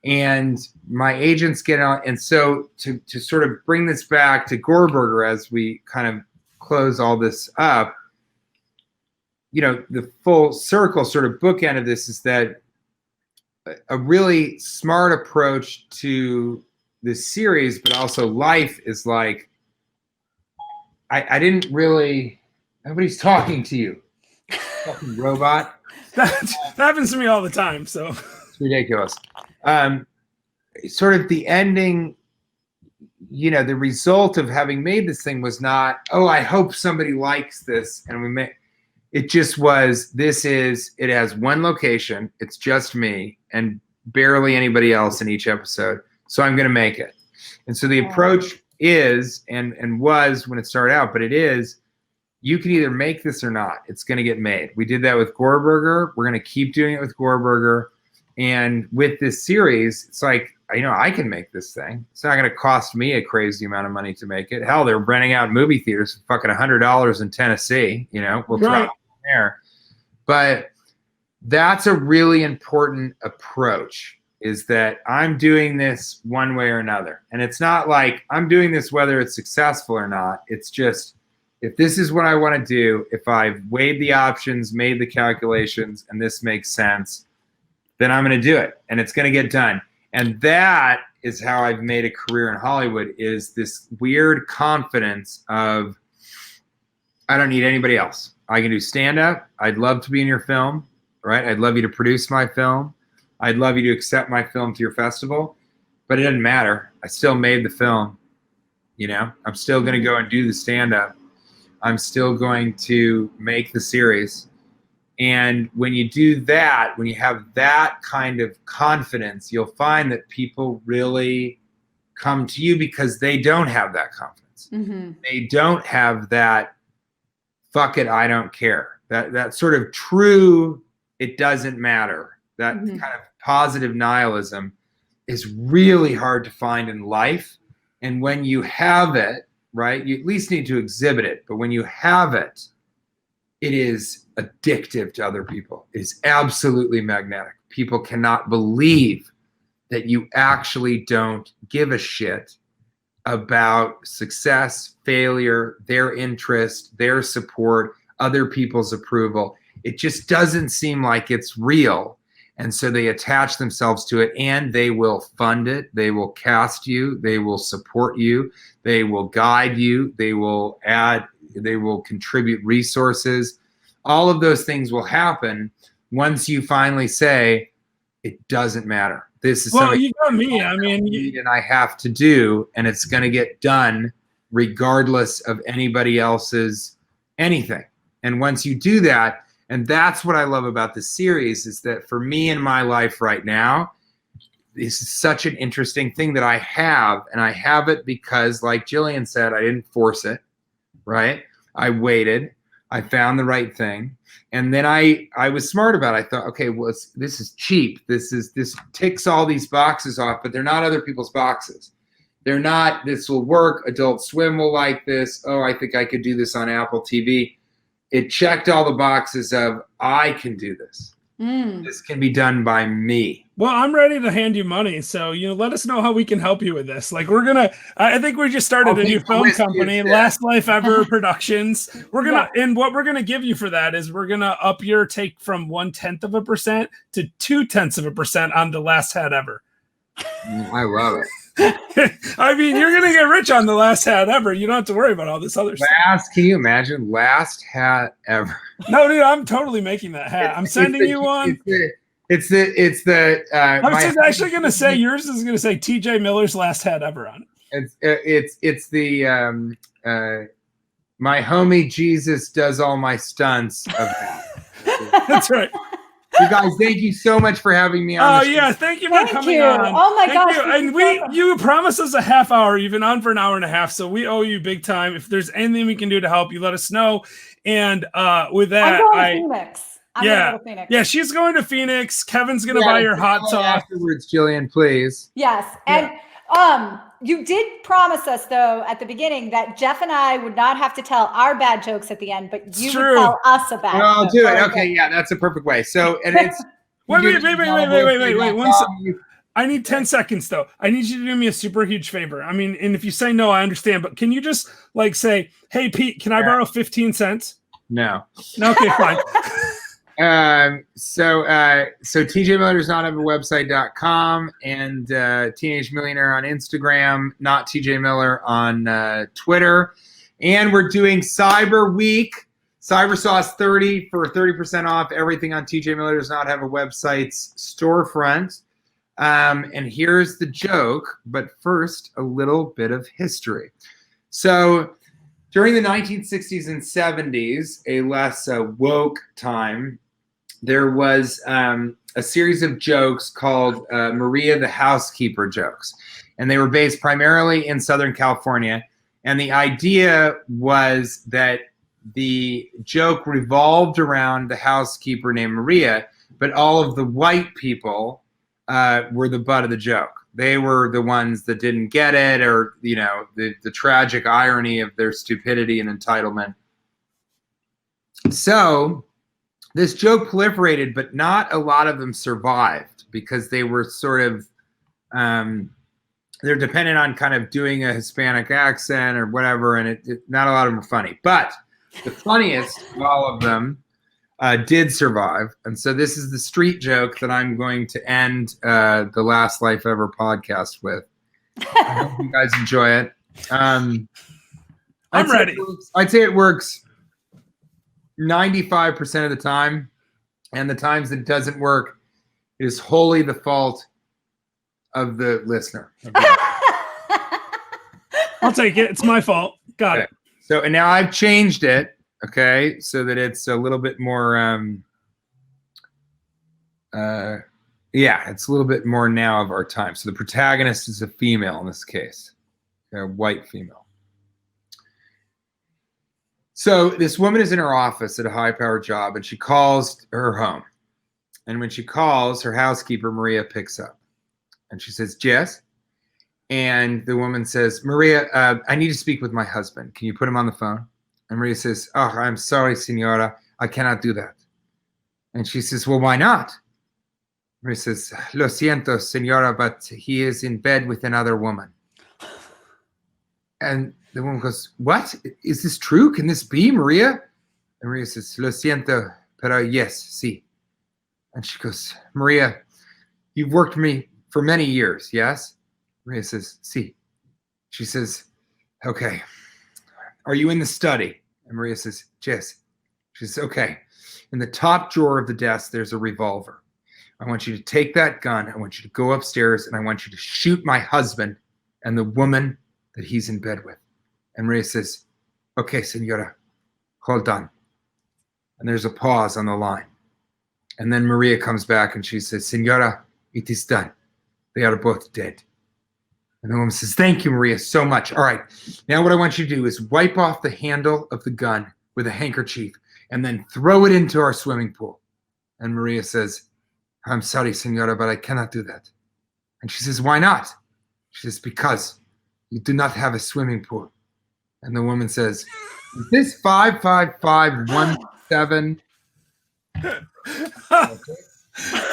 And my agents get on. And so to sort of bring this back to Gorburger as we kind of close all this up, you know, the full circle sort of bookend of this is that a really smart approach to this series, but also life is like, I didn't really, nobody's talking to you. Fucking robot. That happens to me all the time. So it's ridiculous. Sort of the ending, you know, the result of having made this thing was not, oh, I hope somebody likes this. And we made, it just was, it has one location. It's just me and barely anybody else in each episode. So I'm going to make it. And so the approach is, and was when it started out, but it is, you can either make this or not. It's going to get made. We did that with Gorburger. We're going to keep doing it with Gorburger. And with this series, it's like, you know, I can make this thing. It's not going to cost me a crazy amount of money to make it. Hell, they're renting out movie theaters for fucking $100 in Tennessee. You know, we'll try there. But that's a really important approach, is that I'm doing this one way or another. And it's not like I'm doing this whether it's successful or not. It's just, if this is what I want to do, if I've weighed the options, made the calculations, and this makes sense, then I'm going to do it, and it's going to get done. And that is how I've made a career in Hollywood, is this weird confidence of, I don't need anybody else. I can do stand-up. I'd love to be in your film, right? I'd love you to produce my film. I'd love you to accept my film to your festival, but it doesn't matter. I still made the film, you know? I'm still going to go and do the stand-up. I'm still going to make the series. And when you do that, when you have that kind of confidence, you'll find that people really come to you because they don't have that confidence. Mm-hmm. They don't have that, fuck it, I don't care. That sort of true, it doesn't matter. That kind of positive nihilism is really hard to find in life. And when you have it, right, you at least need to exhibit it. But when you have it, it is addictive to other people. It is absolutely magnetic. People cannot believe that you actually don't give a shit about success, failure, their interest, their support, other people's approval. It just doesn't seem like it's real. And so they attach themselves to it, and they will fund it. They will cast you. They will support you. They will guide you. They will contribute resources. All of those things will happen once you finally say, it doesn't matter. This is something you got me. I mean, and I have to do, and it's going to get done regardless of anybody else's anything. And once you do that, and that's what I love about this series, is that for me in my life right now, this is such an interesting thing that I have, and I have it because, like Jillian said, I didn't force it, right? I waited. I found the right thing. And then I was smart about it. I thought, okay, well, this is cheap. This ticks all these boxes off, but they're not other people's boxes. They're not, this will work. Adult Swim will like this. Oh, I think I could do this on Apple TV. It checked all the boxes of, I can do this. This can be done by me. Well, I'm ready to hand you money. So, let us know how we can help you with this. Like, I think we just started a new film company, Last Life Ever Productions. And what we're going to give you for that is we're going to up your take from 0.1% to 0.2% on The Last Hat Ever. I love it. I mean, you're going to get rich on The Last Hat Ever. You don't have to worry about all this other stuff. Can you imagine? Last Hat Ever. No, dude, I'm totally making that hat. I'm sending you one. It's the. I was actually going to say yours is going to say TJ Miller's Last Hat Ever on it. It's the my homie Jesus does all my stunts of that. That's right. You guys, thank you so much for having me on. Oh yeah, thank you for coming on. Oh my gosh. And you promised us a half hour, you've been on for an hour and a half, so we owe you big time. If there's anything we can do to help you, let us know. And with that, I'm going to Phoenix. Yeah, she's going to Phoenix. Kevin's gonna buy your hot sauce afterwards, Jillian, please. Yes, and You did promise us, though, at the beginning that Jeff and I would not have to tell our bad jokes at the end, but you would tell us a bad Well, I'll joke. do it. Okay, yeah, that's a perfect way. So, and it's Wait. 1 second. I need 10 seconds though. I need you to do me a super huge favor. I mean, and if you say no, I understand, but can you just like say, "Hey Pete, can I borrow 15 cents?" No. Okay, fine. So TJ Miller does not have a website.com and Teenage Millionaire on Instagram, not TJ Miller on Twitter. And we're doing Cyber Week. Cyber Sauce 30 for 30% off everything on TJ Miller does not have a website's storefront. And here's the joke, but first, a little bit of history. So during the 1960s and 70s, a less woke time, there was a series of jokes called Maria the Housekeeper jokes. And they were based primarily in Southern California. And the idea was that the joke revolved around the housekeeper named Maria, but all of the white people were the butt of the joke. They were the ones that didn't get it, or, you know, the tragic irony of their stupidity and entitlement. So this joke proliferated, but not a lot of them survived because they were sort of, they're dependent on kind of doing a Hispanic accent or whatever, and not a lot of them are funny. But the funniest of all of them did survive. And so this is the street joke that I'm going to end the Last Life Ever podcast with. I hope you guys enjoy it. I'm ready. I'd say it works 95% of the time. And the times that it doesn't work, it is wholly the fault of the listener. I'll take it. It's my fault. Got it. So, and now I've changed it, okay, so that it's a little bit more, it's a little bit more now of our time. So the protagonist is a female in this case, a white female. So this woman is in her office at a high-powered job, and she calls her home. And when she calls, her housekeeper, Maria, picks up. And she says, Jess? And the woman says, Maria, I need to speak with my husband. Can you put him on the phone? And Maria says, oh, I'm sorry, senora. I cannot do that. And she says, well, why not? Maria says, lo siento, senora, but he is in bed with another woman. And the woman goes, what? Is this true? Can this be, Maria? And Maria says, lo siento, pero yes, sí. And she goes, Maria, you've worked for me for many years, yes? Maria says, sí. She says, okay. Are you in the study? And Maria says, yes. She says, okay. In the top drawer of the desk, there's a revolver. I want you to take that gun. I want you to go upstairs, and I want you to shoot my husband and the woman that he's in bed with. And Maria says, okay, senora, hold on. And there's a pause on the line. And then Maria comes back and she says, senora, it is done. They are both dead. And the woman says, thank you, Maria, so much. All right, now what I want you to do is wipe off the handle of the gun with a handkerchief and then throw it into our swimming pool. And Maria says, I'm sorry, senora, but I cannot do that. And she says, why not? She says, because you do not have a swimming pool. And the woman says, is this 55517?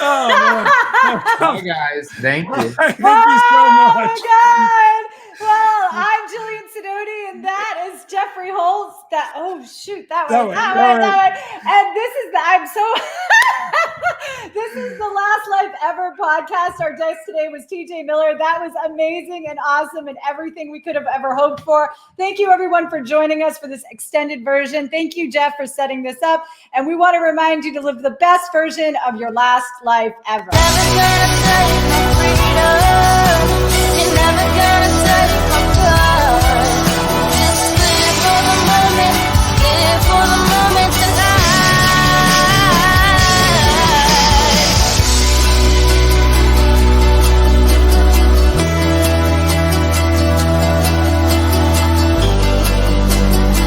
Oh, man. Hi, guys. Thank you. Thank you so much. Oh, my God. Well, I'm Jillian Sidoti, and that is Jeffrey Holtz. That one. And this is the Last Life Ever podcast. Our guest today was TJ Miller. That was amazing and awesome and everything we could have ever hoped for. Thank you, everyone, for joining us for this extended version. Thank you, Jeff, for setting this up. And we want to remind you to live the best version of your last life ever. Never gonna take my freedom. You're never gonna